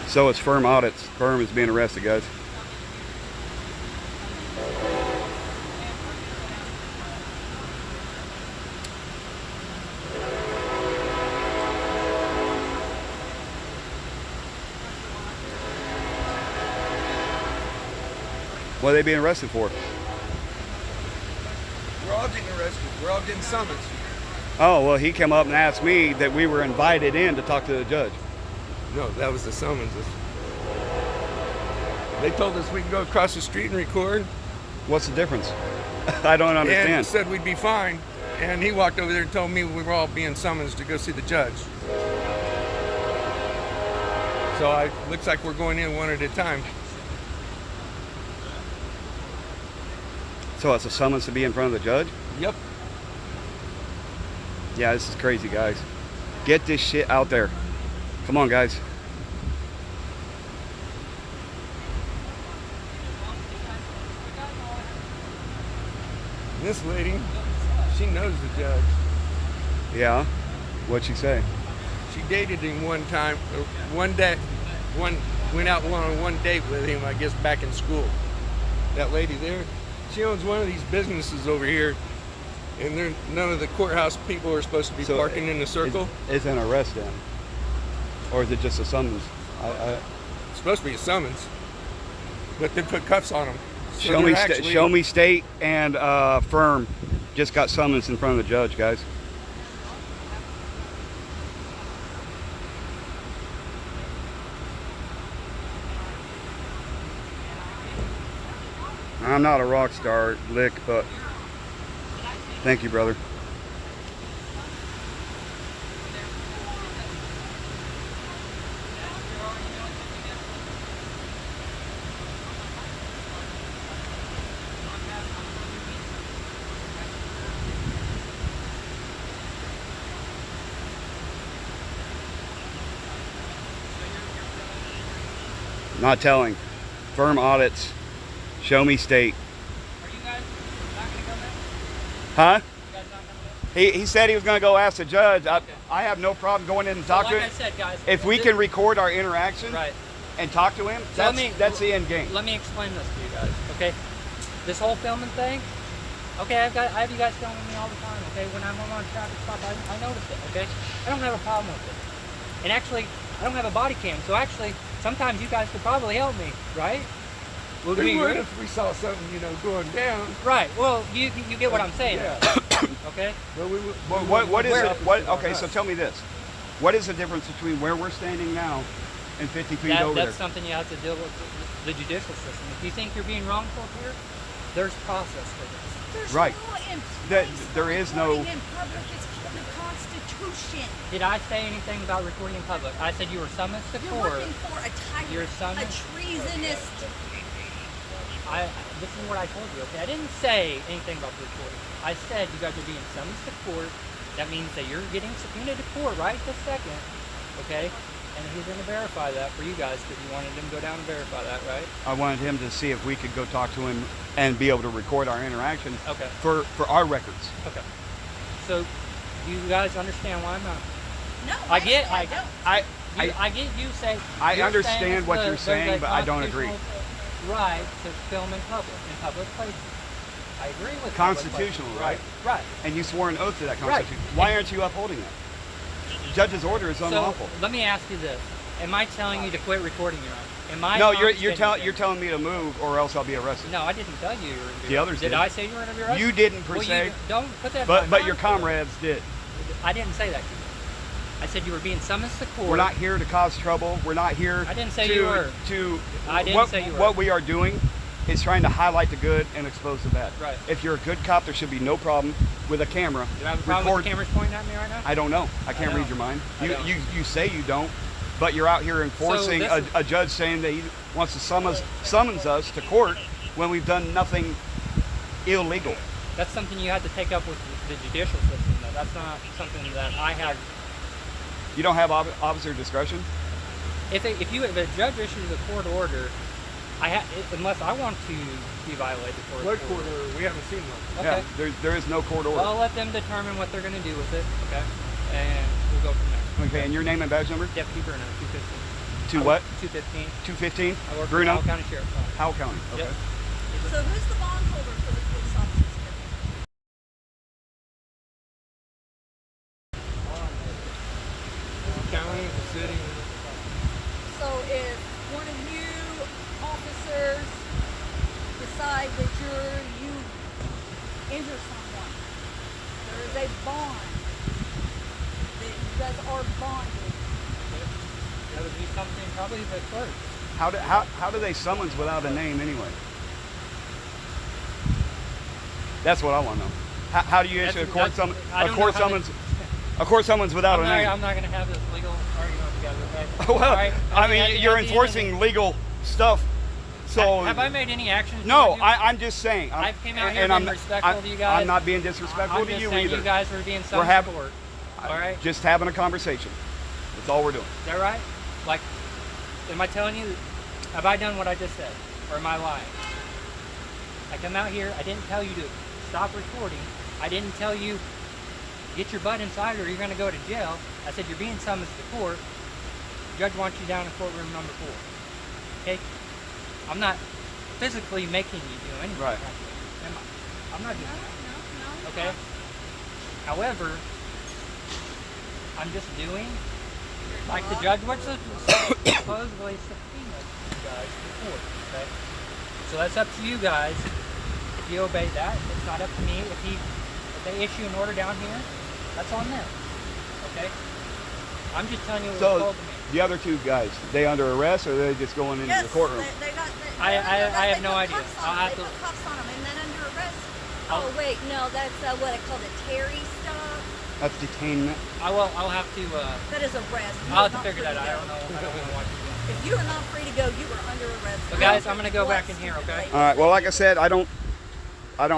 [SPEAKER 2] So it's firm audits. Firm is being arrested, guys. What are they being arrested for?
[SPEAKER 3] We're all getting arrested. We're all getting summons.
[SPEAKER 2] Oh, well, he came up and asked me that we were invited in to talk to the judge.
[SPEAKER 3] No, that was the summonses. They told us we can go across the street and record.
[SPEAKER 2] What's the difference? I don't understand.
[SPEAKER 3] And said we'd be fine. And he walked over there and told me we were all being summoned to go see the judge. So looks like we're going in one at a time.
[SPEAKER 2] So it's a summons to be in front of the judge?
[SPEAKER 3] Yep.
[SPEAKER 2] Yeah, this is crazy, guys. Get this shit out there. Come on, guys.
[SPEAKER 3] This lady, she knows the judge.
[SPEAKER 2] Yeah? What'd she say?
[SPEAKER 3] She dated him one time, went out on one date with him, I guess, back in school. That lady there, she owns one of these businesses over here, and none of the courthouse people are supposed to be parking in the circle.
[SPEAKER 2] Is an arrest then? Or is it just a summons?
[SPEAKER 3] It's supposed to be a summons, but they put cuffs on them. So
[SPEAKER 2] Show me state and firm just got summons in front of the judge, guys. I'm not a rock star, Lick, but thank you, brother. Not telling. Firm audits. Show me state.
[SPEAKER 1] Are you guys not going to come in?
[SPEAKER 2] Huh?
[SPEAKER 1] You guys not coming in?
[SPEAKER 2] He said he was going to go ask the judge. I have no problem going in and talking to
[SPEAKER 1] Like
[SPEAKER 2] him.
[SPEAKER 1] I said, guys.
[SPEAKER 2] If we can record our interaction
[SPEAKER 1] Right.
[SPEAKER 2] and talk to him,
[SPEAKER 1] So
[SPEAKER 2] that's the end game.
[SPEAKER 1] Let me explain this to you guys, okay? This whole filming thing, okay, I have you guys filming me all the time, okay? When I'm on a traffic stop, I notice it, okay? I don't have a problem with it. And actually, I don't have a body cam, so actually, sometimes you guys could probably help me, right? Would
[SPEAKER 3] We
[SPEAKER 1] we
[SPEAKER 3] would
[SPEAKER 1] agree?
[SPEAKER 3] if we saw something, going down.
[SPEAKER 1] Right. Well, you get what I'm saying.
[SPEAKER 3] Yeah.
[SPEAKER 1] Okay.
[SPEAKER 3] But
[SPEAKER 2] What is
[SPEAKER 1] Where-
[SPEAKER 2] it? Okay, so tell me this. What is the difference between where we're standing now and 50 feet over
[SPEAKER 1] That's
[SPEAKER 2] there?
[SPEAKER 1] something you have to deal with the judicial system. If you think you're being wrongful here, there's process for this.
[SPEAKER 6] There's
[SPEAKER 2] Right.
[SPEAKER 6] law in
[SPEAKER 2] That-
[SPEAKER 6] place.
[SPEAKER 2] there is no-
[SPEAKER 6] Recording in public is called the Constitution.
[SPEAKER 1] Did I say anything about recording in public? I said you were summoned to
[SPEAKER 6] You're
[SPEAKER 1] court.
[SPEAKER 6] working for a tyrant,
[SPEAKER 1] Your son
[SPEAKER 6] a
[SPEAKER 1] is-
[SPEAKER 6] treasonist.
[SPEAKER 1] This is what I told you, okay? I didn't say anything about the recording. I said you guys are being summoned to court. That means that you're getting subpoenaed to court right this second, okay? And he's going to verify that for you guys because you wanted him to go down and verify that, right?
[SPEAKER 2] I wanted him to see if we could go talk to him and be able to record our interaction
[SPEAKER 1] Okay.
[SPEAKER 2] for our records.
[SPEAKER 1] Okay. So, do you guys understand why I'm not?
[SPEAKER 6] No,
[SPEAKER 1] I get
[SPEAKER 6] don't.
[SPEAKER 1] I get you say.
[SPEAKER 2] I
[SPEAKER 1] you're
[SPEAKER 2] understand
[SPEAKER 1] saying it's
[SPEAKER 2] what you're
[SPEAKER 1] there's
[SPEAKER 2] saying,
[SPEAKER 1] a
[SPEAKER 2] but I don't agree.
[SPEAKER 1] constitutional right to film in public places. I agree with
[SPEAKER 2] Constitutional,
[SPEAKER 1] that, but-
[SPEAKER 2] right?
[SPEAKER 1] Right.
[SPEAKER 2] And you swore an oath to that
[SPEAKER 1] Right.
[SPEAKER 2] Constitution. Why aren't you upholding that? The judge's order is unlawful.
[SPEAKER 1] So let me ask you this: am I telling you to quit recording, Your Honor? Am I?
[SPEAKER 2] No,
[SPEAKER 1] not
[SPEAKER 2] you're
[SPEAKER 1] stating
[SPEAKER 2] telling me to move, or else I'll be arrested.
[SPEAKER 1] No, I didn't tell you. You were going to be
[SPEAKER 2] The others
[SPEAKER 1] arrested.
[SPEAKER 2] did.
[SPEAKER 1] I say you were going to be arrested?
[SPEAKER 2] You didn't per
[SPEAKER 1] Well,
[SPEAKER 2] se,
[SPEAKER 1] you don't put that. in
[SPEAKER 2] but
[SPEAKER 1] my
[SPEAKER 2] your
[SPEAKER 1] mouth.
[SPEAKER 2] comrades did.
[SPEAKER 1] I didn't say that to you. I said you were being summoned to court.
[SPEAKER 2] We're not here to cause trouble. We're not here.
[SPEAKER 1] I didn't say
[SPEAKER 2] to,
[SPEAKER 1] you were. I didn't
[SPEAKER 2] what,
[SPEAKER 1] say you were.
[SPEAKER 2] What we are doing is trying to highlight the good and expose the bad.
[SPEAKER 1] Right.
[SPEAKER 2] If you're a good cop, there should be no problem with a camera.
[SPEAKER 1] Do you have a problem with the cameras pointing at me right now?
[SPEAKER 2] I don't know. I can't
[SPEAKER 1] I
[SPEAKER 2] read
[SPEAKER 1] don't.
[SPEAKER 2] your mind.
[SPEAKER 1] I don't.
[SPEAKER 2] You say you don't, but you're out here enforcing
[SPEAKER 1] this is-
[SPEAKER 2] a judge saying that he wants to summons us to court when we've done nothing illegal.
[SPEAKER 1] That's something you had to take up with the judicial system, though. That's not something that I have.
[SPEAKER 2] You don't have officer discretion?
[SPEAKER 1] If a judge issues a court order, unless I want to be violated for
[SPEAKER 3] What court order? We haven't seen one.
[SPEAKER 1] Okay.
[SPEAKER 2] Yeah, there is no court order.
[SPEAKER 1] Well, I'll let them determine what they're going to do with it. Okay. And we'll go from there.
[SPEAKER 2] Okay, and your name and badge number?
[SPEAKER 1] Deputy Bruno, 215.
[SPEAKER 2] To what?
[SPEAKER 1] 215.
[SPEAKER 2] 215?
[SPEAKER 1] I work
[SPEAKER 2] Bruno?
[SPEAKER 1] for Howell County Sheriff's Office.
[SPEAKER 2] Howell County. Okay.
[SPEAKER 1] Yep.
[SPEAKER 7] So who's the bondholder for the police officers here?
[SPEAKER 3] County, the city.
[SPEAKER 7] So if one of you officers decide that you injure someone, there is a bond that you guys are bonded.
[SPEAKER 1] That would be something probably the clerk.
[SPEAKER 2] How do they summons without a name anyway? That's what I want to know. How do you issue a court summons?
[SPEAKER 1] I don't know how to-
[SPEAKER 2] A court summons without a name.
[SPEAKER 1] I'm not going to have this legal argument together. Okay?
[SPEAKER 2] Well,
[SPEAKER 1] All right?
[SPEAKER 2] I mean,
[SPEAKER 1] at
[SPEAKER 2] you're
[SPEAKER 1] the end of
[SPEAKER 2] enforcing legal stuff. So
[SPEAKER 1] have I made any actions?
[SPEAKER 2] no,
[SPEAKER 1] toward you?
[SPEAKER 2] I'm just saying.
[SPEAKER 1] I came out here being respectful to you guys.
[SPEAKER 2] I'm not being disrespectful
[SPEAKER 1] I'm
[SPEAKER 2] to
[SPEAKER 1] just
[SPEAKER 2] you
[SPEAKER 1] saying
[SPEAKER 2] either.
[SPEAKER 1] you guys were being
[SPEAKER 2] We're
[SPEAKER 1] summoned
[SPEAKER 2] having,
[SPEAKER 1] to court. All right?
[SPEAKER 2] just having a conversation. That's all we're doing.
[SPEAKER 1] Is that right? Like, am I telling you, have I done what I just said? Or am I lying? I come out here, I didn't tell you to stop recording. I didn't tell you, get your butt inside or you're going to go to jail. I said, you're being summoned to court. Judge wants you down in courtroom number 4. Okay? I'm not physically making you do anything.
[SPEAKER 2] Right.
[SPEAKER 1] Am I? I'm not doing that.
[SPEAKER 7] No.
[SPEAKER 1] Okay? However, I'm just doing like the judge was supposedly subpoenaed you guys to court. Okay? So that's up to you guys. If you obey that, it's not up to me. If they issue an order down here, that's on them. Okay? I'm just telling you what was
[SPEAKER 2] So
[SPEAKER 1] told to me.
[SPEAKER 2] the other two guys, they under arrest or are they just going into
[SPEAKER 7] Yes,
[SPEAKER 2] the courtroom?
[SPEAKER 1] I have no idea. I'll have
[SPEAKER 7] They
[SPEAKER 1] to-
[SPEAKER 7] put cuffs on them and then under arrest.
[SPEAKER 6] Oh wait, no, that's what I call the Terry stop.
[SPEAKER 2] That's detainment.
[SPEAKER 1] I'll have to.
[SPEAKER 7] That is arrest. You
[SPEAKER 1] I'll
[SPEAKER 7] are
[SPEAKER 1] have to
[SPEAKER 7] not
[SPEAKER 1] figure
[SPEAKER 7] free
[SPEAKER 1] that out.
[SPEAKER 7] to
[SPEAKER 1] I
[SPEAKER 7] go.
[SPEAKER 1] don't know. I don't know what to do.
[SPEAKER 7] If you are not free to go, you are under arrest.
[SPEAKER 1] So guys, I'm gonna go back in here, okay?
[SPEAKER 2] All right. Well, like I said, I don't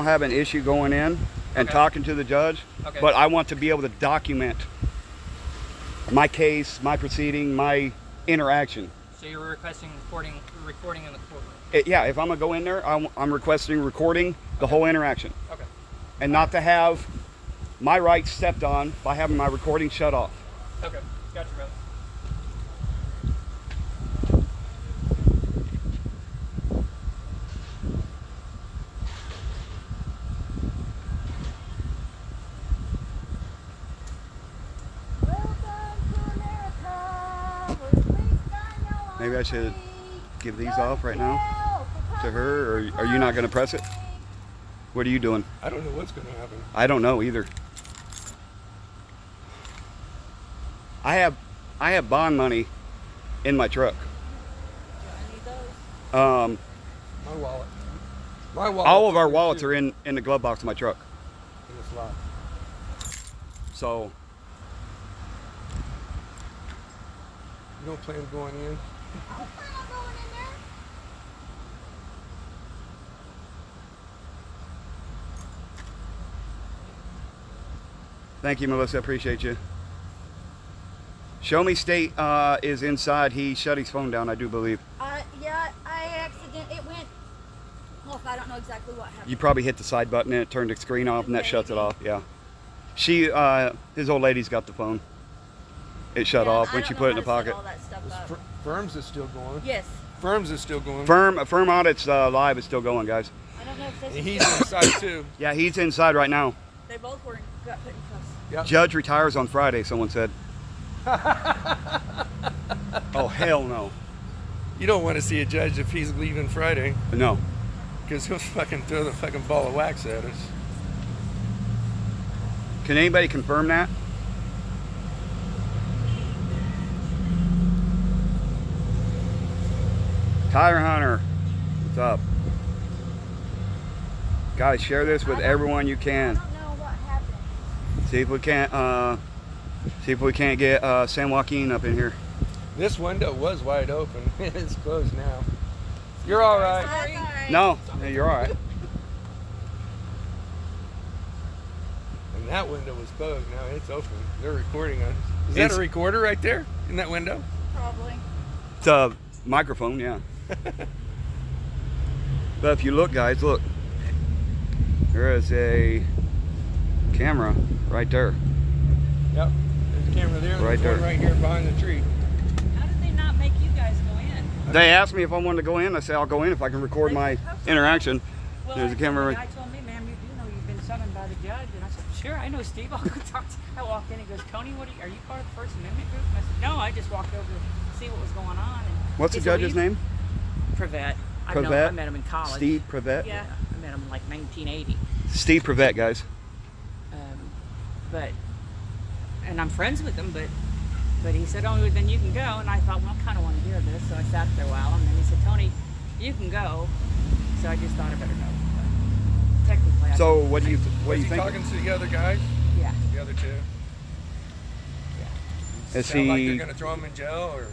[SPEAKER 2] have an issue going in and
[SPEAKER 1] Okay.
[SPEAKER 2] talking to the judge,
[SPEAKER 1] Okay.
[SPEAKER 2] but I want to be able to document my case, my proceeding, my interaction.
[SPEAKER 1] So you're requesting recording in the courtroom.
[SPEAKER 2] Yeah, if I'm gonna go in there, I'm requesting recording the whole interaction,
[SPEAKER 1] Okay.
[SPEAKER 2] and not to have my rights stepped on by having my recording shut off.
[SPEAKER 1] Okay. Gotcha, brother.
[SPEAKER 6] Welcome to America, where the police got no
[SPEAKER 2] Maybe I should
[SPEAKER 6] mercy.
[SPEAKER 2] give these
[SPEAKER 6] Go
[SPEAKER 2] off right now
[SPEAKER 6] jail for
[SPEAKER 2] to her, or are you not gonna press it? What are you doing?
[SPEAKER 3] I don't know what's going to happen.
[SPEAKER 2] I don't know either. I have bond money in my truck.
[SPEAKER 7] I need those.
[SPEAKER 3] My wallet. My wallet.
[SPEAKER 2] All of our wallets are in the glove box of my truck.
[SPEAKER 3] in this lot.
[SPEAKER 2] So
[SPEAKER 3] You don't plan going in?
[SPEAKER 6] I don't plan on going in there.
[SPEAKER 2] thank you, Melissa. Appreciate you. Show Me State is inside. He shut his phone down, I do believe.
[SPEAKER 6] Yeah, it went off. I don't know exactly what happened.
[SPEAKER 2] You probably hit the side button and it turned the screen off, and that shuts it off. Yeah. His old lady's got the phone. It shut
[SPEAKER 6] Yeah,
[SPEAKER 2] off
[SPEAKER 6] I
[SPEAKER 2] when
[SPEAKER 6] don't
[SPEAKER 2] she
[SPEAKER 6] know
[SPEAKER 2] put it in
[SPEAKER 6] how
[SPEAKER 2] the
[SPEAKER 6] to set
[SPEAKER 2] pocket.
[SPEAKER 6] all that stuff
[SPEAKER 3] This
[SPEAKER 6] up.
[SPEAKER 3] Firms is still going.
[SPEAKER 6] Yes.
[SPEAKER 3] Firms is still going.
[SPEAKER 2] Firm audits live is still going, guys.
[SPEAKER 6] I don't know if this
[SPEAKER 3] And
[SPEAKER 6] is
[SPEAKER 3] he's inside too.
[SPEAKER 2] Yeah, he's inside right now.
[SPEAKER 6] They both got put in cuffs.
[SPEAKER 3] Yep.
[SPEAKER 2] Judge retires on Friday, someone said. Oh, hell no.
[SPEAKER 3] You don't want to see a judge if he's leaving Friday,
[SPEAKER 2] No.
[SPEAKER 3] because he'll fucking throw the fucking ball of wax at us.
[SPEAKER 2] Can anybody confirm that? Tire Hunter, what's up? Guys, share this with everyone you
[SPEAKER 6] I
[SPEAKER 2] can.
[SPEAKER 6] don't know what happened.
[SPEAKER 2] See if we can't get San Joaquin up in here.
[SPEAKER 3] This window was wide open. It's closed now. You're all right.
[SPEAKER 6] That's all right.
[SPEAKER 2] No, you're all right.
[SPEAKER 3] And that window was closed. Now it's open. They're recording us. Is
[SPEAKER 2] It's-
[SPEAKER 3] that a recorder right there in that window?
[SPEAKER 6] Probably.
[SPEAKER 2] It's a microphone, yeah. But if you look, guys, look. There is a camera right there.
[SPEAKER 3] Yep. There's a camera there. And
[SPEAKER 2] Right
[SPEAKER 3] there's one
[SPEAKER 2] there.
[SPEAKER 3] right here behind the tree.
[SPEAKER 8] How did they not make you guys go in?
[SPEAKER 2] They asked me if I wanted to go in. I said I'll go in if I can record my interaction.
[SPEAKER 8] Well,
[SPEAKER 2] There's a camera
[SPEAKER 8] The
[SPEAKER 2] right.
[SPEAKER 8] guy told me, ma'am, you do know you've been summoned by the judge. And I said, sure, I know Steve. I'll go talk to I walked in. He goes, Tony, are you part of the First Amendment group? And I said, no, I just walked over to see what was going on. And
[SPEAKER 2] What's the
[SPEAKER 8] he said,
[SPEAKER 2] judge's name?
[SPEAKER 8] Privet. I
[SPEAKER 2] Privet?
[SPEAKER 8] met him in college.
[SPEAKER 2] Steve Privet?
[SPEAKER 8] Yeah, I met him in like 1980.
[SPEAKER 2] Steve Privet, guys.
[SPEAKER 8] And I'm friends with him, but he said, oh, then you can go. And I thought, well, I kind of want to hear this. So I sat there a while, and then he said, Tony, you can go. So I just thought I better go. But technically, I
[SPEAKER 2] So what do you
[SPEAKER 3] Was he
[SPEAKER 2] think?
[SPEAKER 3] talking to the other guys?
[SPEAKER 8] yeah.
[SPEAKER 3] The other two?
[SPEAKER 2] Is
[SPEAKER 3] Sound like they're
[SPEAKER 2] he?
[SPEAKER 3] going to throw him in jail, or?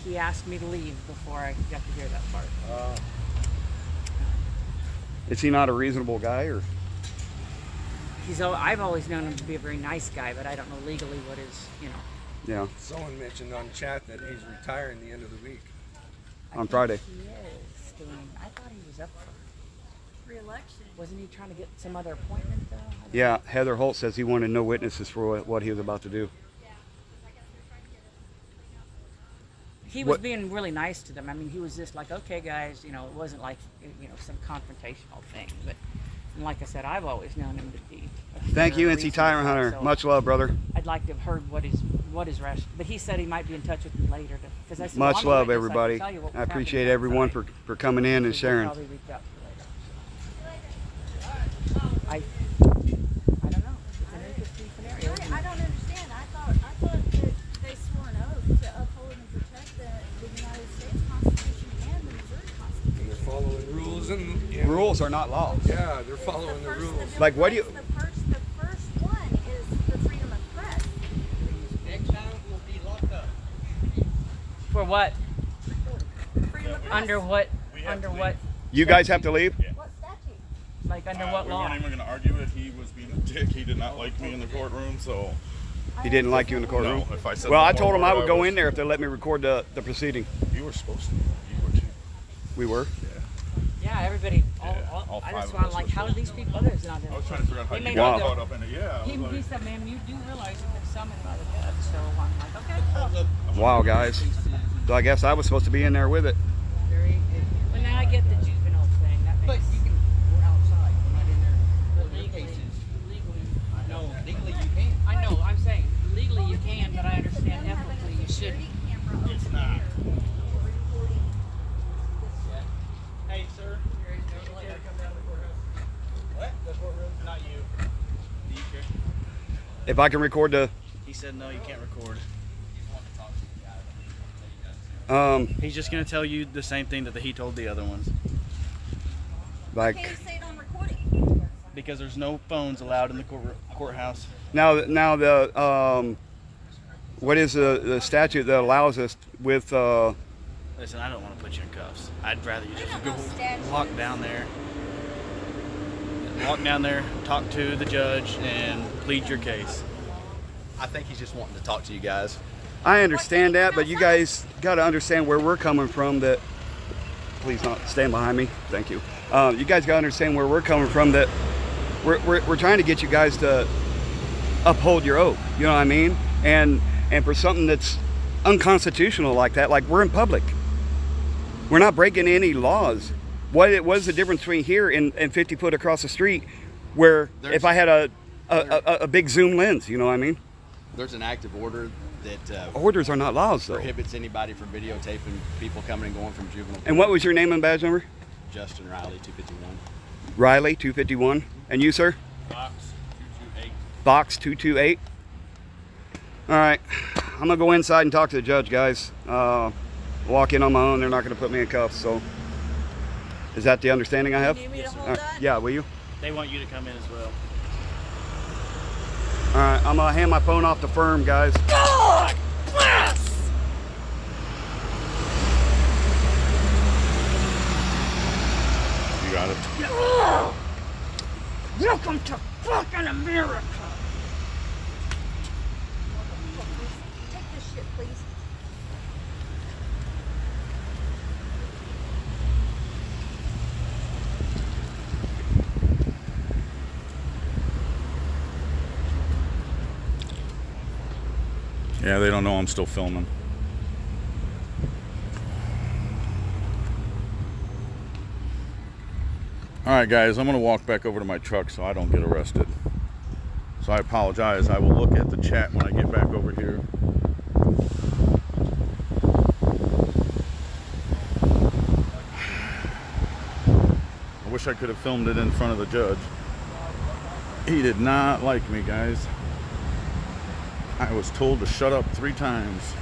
[SPEAKER 8] He asked me to leave before I got to hear that part.
[SPEAKER 2] Is he not a reasonable guy, or?
[SPEAKER 8] I've always known him to be a very nice guy, but I don't know legally what is,
[SPEAKER 2] Yeah,
[SPEAKER 3] Someone mentioned on chat that he's retiring the end of the week.
[SPEAKER 8] I
[SPEAKER 2] On
[SPEAKER 8] think
[SPEAKER 2] Friday.
[SPEAKER 8] He is doing. I thought he was up for.
[SPEAKER 6] Re-election.
[SPEAKER 8] Wasn't he trying to get some other appointment though? I don't
[SPEAKER 2] Yeah, Heather Holt says he wanted no witnesses for what he was about to do.
[SPEAKER 8] He was
[SPEAKER 2] What-
[SPEAKER 8] being really nice to them. I mean, he was just like, okay, guys, it wasn't like, some confrontational thing. But and like I said, I've always known him to be.
[SPEAKER 2] Thank you, NC
[SPEAKER 8] reasonable
[SPEAKER 2] Tire
[SPEAKER 8] guy,
[SPEAKER 2] Hunter.
[SPEAKER 8] so
[SPEAKER 2] Much love, brother.
[SPEAKER 8] I'd like to have heard what is rational. But he said he might be in touch with me later. Because I said, well,
[SPEAKER 2] Much
[SPEAKER 8] I'm a
[SPEAKER 2] love,
[SPEAKER 8] witness. I can
[SPEAKER 2] everybody.
[SPEAKER 8] tell you what
[SPEAKER 2] I
[SPEAKER 8] was
[SPEAKER 2] appreciate
[SPEAKER 8] happening
[SPEAKER 2] everyone
[SPEAKER 8] outside.
[SPEAKER 2] for coming in and
[SPEAKER 8] So we'll
[SPEAKER 2] sharing.
[SPEAKER 8] probably reach out to you later. I don't know. It's an interesting scenario. isn't
[SPEAKER 6] I
[SPEAKER 8] it?
[SPEAKER 6] don't understand. I thought that they swore an oath to uphold and protect the United States Constitution and the Missouri Constitution.
[SPEAKER 3] And they're following rules and
[SPEAKER 2] Rules are not laws.
[SPEAKER 3] Yeah, they're following the rules.
[SPEAKER 2] Like, what do you-
[SPEAKER 6] The first one is the freedom of press.
[SPEAKER 1] Next time we'll be locked up.
[SPEAKER 8] For what?
[SPEAKER 6] Freedom of press.
[SPEAKER 8] Under what?
[SPEAKER 4] We have
[SPEAKER 8] Under
[SPEAKER 4] to
[SPEAKER 8] what?
[SPEAKER 4] leave.
[SPEAKER 2] You guys have to leave?
[SPEAKER 6] What statute?
[SPEAKER 8] Like under what
[SPEAKER 4] We
[SPEAKER 8] law?
[SPEAKER 4] weren't even going to argue it. He was being a dick. He did not like me in the courtroom, so
[SPEAKER 2] He didn't like you in the courtroom?
[SPEAKER 4] no. If I said
[SPEAKER 2] Well,
[SPEAKER 4] one
[SPEAKER 2] I
[SPEAKER 4] more
[SPEAKER 2] told him
[SPEAKER 4] word,
[SPEAKER 2] I would go
[SPEAKER 4] was-
[SPEAKER 2] in there if they let me record the proceeding.
[SPEAKER 4] You were supposed to. You were too.
[SPEAKER 2] We were?
[SPEAKER 8] Yeah, everybody.
[SPEAKER 4] All
[SPEAKER 8] I
[SPEAKER 4] five
[SPEAKER 8] just
[SPEAKER 4] of
[SPEAKER 8] want
[SPEAKER 4] us
[SPEAKER 8] like,
[SPEAKER 4] were
[SPEAKER 8] how do these people? Others not in.
[SPEAKER 4] I was trying to figure out how
[SPEAKER 8] He
[SPEAKER 4] you
[SPEAKER 8] made
[SPEAKER 4] got
[SPEAKER 8] all the-
[SPEAKER 4] caught up in it. Yeah. I was
[SPEAKER 8] He
[SPEAKER 4] like,
[SPEAKER 8] said, "Ma'am, you do realize you've been summoned by the judge." So I'm like, "Okay."
[SPEAKER 2] Wow, guys. So I guess I was supposed to be in there with it.
[SPEAKER 8] But now I get the juvenile thing. That
[SPEAKER 1] But
[SPEAKER 8] makes
[SPEAKER 1] you can, we're outside, we're not in there.
[SPEAKER 8] but
[SPEAKER 1] Your
[SPEAKER 8] legally,
[SPEAKER 1] cases.
[SPEAKER 8] legally,
[SPEAKER 1] No, legally you can.
[SPEAKER 8] I know. I'm saying legally you can, but I understand ethically you shouldn't.
[SPEAKER 4] It's not.
[SPEAKER 1] Hey, sir. What? The courtroom? Not you. Do you care?
[SPEAKER 2] If I can record the,
[SPEAKER 5] He said no, you can't record.
[SPEAKER 2] He's
[SPEAKER 5] He's just gonna tell you the same thing that he told the other ones.
[SPEAKER 2] like,
[SPEAKER 6] Can you say it on recording?
[SPEAKER 5] Because there's no phones allowed in the courthouse.
[SPEAKER 2] now the, what is the statute that allows us with,
[SPEAKER 5] Listen, I don't want to put you in cuffs. I'd rather you just
[SPEAKER 6] don't
[SPEAKER 5] go
[SPEAKER 6] know statutes.
[SPEAKER 5] walk down there, talk to the judge, and plead your case.
[SPEAKER 9] I think he's just wanting to talk to you guys.
[SPEAKER 2] I understand that, but you guys got to understand where we're coming from. That, please not stand behind me. Thank you. You guys got to understand where we're coming from. That we're trying to get you guys to uphold your oath. You know what I mean? And for something that's unconstitutional like that, like we're in public. We're not breaking any laws. what is the difference between here and 50 foot across the street, where
[SPEAKER 9] There's-
[SPEAKER 2] if I had a big zoom lens, you know what I mean?
[SPEAKER 9] There's an active order that
[SPEAKER 2] Orders are not laws, though.
[SPEAKER 9] prohibits anybody from videotaping people coming and going from juvenile.
[SPEAKER 2] And what was your name and badge number?
[SPEAKER 9] Justin Riley, 251.
[SPEAKER 2] Riley, 251. And you, sir?
[SPEAKER 4] Box 228.
[SPEAKER 2] Box 228. All right, I'm gonna go inside and talk to the judge, guys. Walk in on my own. They're not gonna put me in cuffs. So, is that the understanding I have?
[SPEAKER 7] You need me to hold
[SPEAKER 2] All right,
[SPEAKER 7] that?
[SPEAKER 2] yeah, will you?
[SPEAKER 5] They want you to come in as well.
[SPEAKER 2] All right, I'm gonna hand my phone off to firm, guys.
[SPEAKER 7] God bless!
[SPEAKER 4] You got it.
[SPEAKER 8] Welcome to fucking America.
[SPEAKER 7] Take this shit, please.
[SPEAKER 4] Yeah, they don't know I'm still filming. All right, guys, I'm gonna walk back over to my truck so I don't get arrested. So I apologize. I will look at the chat when I get back over here. I wish I could have filmed it in front of the judge. He did not like me, guys. I was told to shut up 3 times.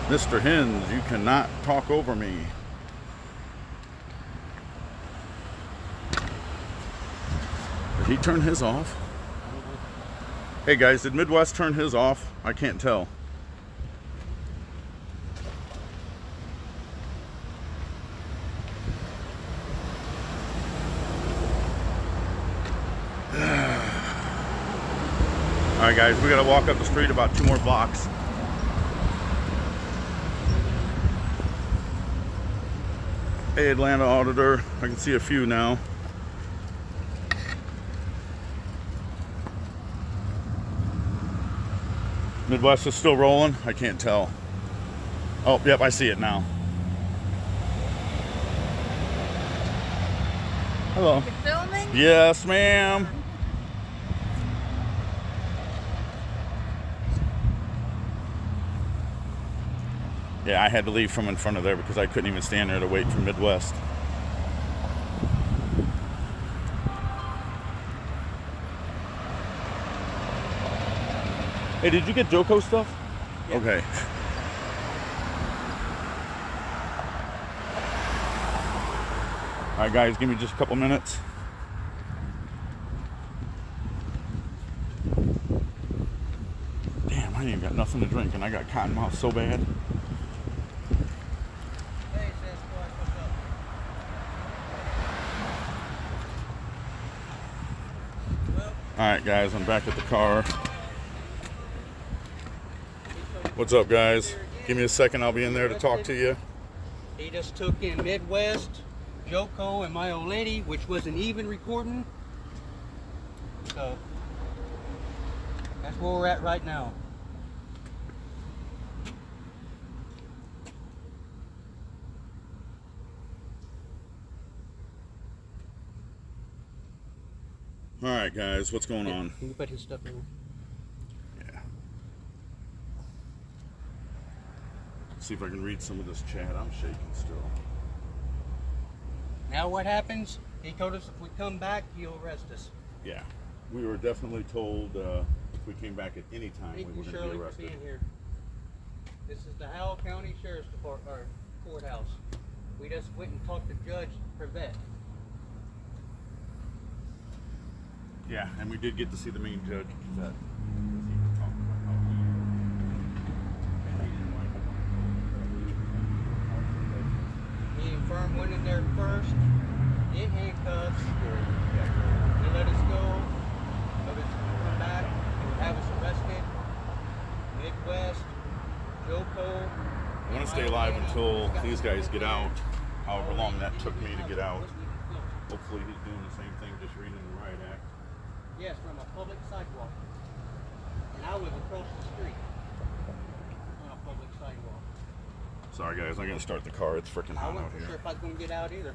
[SPEAKER 4] Mr. Hins, you cannot talk over me. Did he turn his off? Hey guys, did Midwest turn his off? I can't tell. Alright guys, we gotta walk up the street about 2 more blocks. Hey Atlanta Auditor, I can see a few now. Midwest is still rolling? I can't tell. Oh, yep, I see it now. Hello.
[SPEAKER 7] You filming?
[SPEAKER 4] Yes, ma'am. Yeah, I had to leave from in front of there because I couldn't even stand there to wait for Midwest. Hey, did you get Joko stuff? Yeah. Okay. All right, guys, give me just a couple minutes. Damn, I ain't even got nothing to drink, and I got cotton mouth so bad. Alright guys, I'm back at the car. What's up guys? Give me a second, I'll be in there to talk to you.
[SPEAKER 10] He just took in Midwest, Joko, and my old lady, which wasn't even recording. So, that's where we're at right now.
[SPEAKER 4] Alright guys, what's going
[SPEAKER 10] Yeah,
[SPEAKER 4] on?
[SPEAKER 10] Can you put his stuff in there?
[SPEAKER 4] Yeah. See if I can read some of this chat. I'm shaking still.
[SPEAKER 10] Now what happens? He told us if we come back, he'll arrest us.
[SPEAKER 4] Yeah. We were definitely told if we came back at any time we
[SPEAKER 10] Thank
[SPEAKER 4] were
[SPEAKER 10] you,
[SPEAKER 4] going to
[SPEAKER 10] Shirley,
[SPEAKER 4] be
[SPEAKER 10] for
[SPEAKER 4] arrested.
[SPEAKER 10] being here. This is the Howell County Sheriff's Department, or courthouse. We just went and talked to Judge Prevette.
[SPEAKER 4] Yeah, and we did get to see the main judge. That
[SPEAKER 10] Me and Firm went in there first, in handcuffs. He let us go, told us to come back, he would have us arrested. Midwest, Joko.
[SPEAKER 4] I want to stay alive until these guys get out, however long that took me to get out. Hopefully he's doing the same thing, just reading the riot act.
[SPEAKER 10] Yes, from a public sidewalk. And I was across the street on a public sidewalk.
[SPEAKER 4] Sorry guys, I gotta start the car. It's freaking
[SPEAKER 10] I
[SPEAKER 4] hot out
[SPEAKER 10] wasn't sure
[SPEAKER 4] here.
[SPEAKER 10] if I was gonna get out either.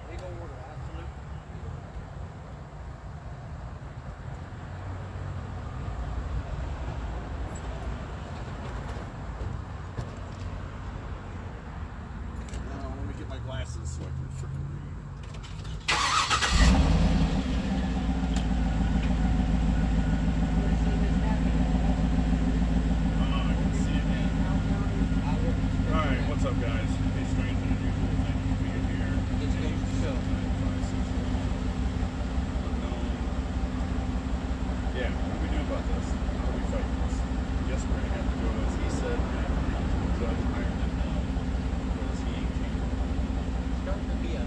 [SPEAKER 10] Legal order, absolute.
[SPEAKER 4] Let me get my glasses so I can freaking read. I can see it now. Alright, what's up guys? Hey, strange and unusual, thank you for being here.
[SPEAKER 10] This goes to show.
[SPEAKER 4] 956. Yeah, what do we do about this? How do we fight this? Yes, we're gonna have to go, as he said, judge higher than him, because he ain't changing.
[SPEAKER 10] Starting to be a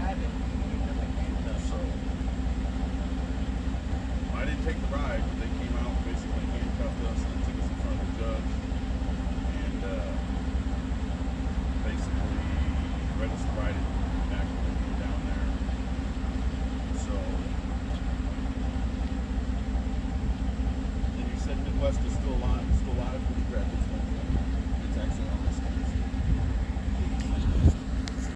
[SPEAKER 10] habit.
[SPEAKER 4] So, I didn't take the ride, but they came out, basically handcuffed us, and took us in front of the judge, and basically read us the ride back when we were down there. So, then you said Midwest is still alive, when you grabbed the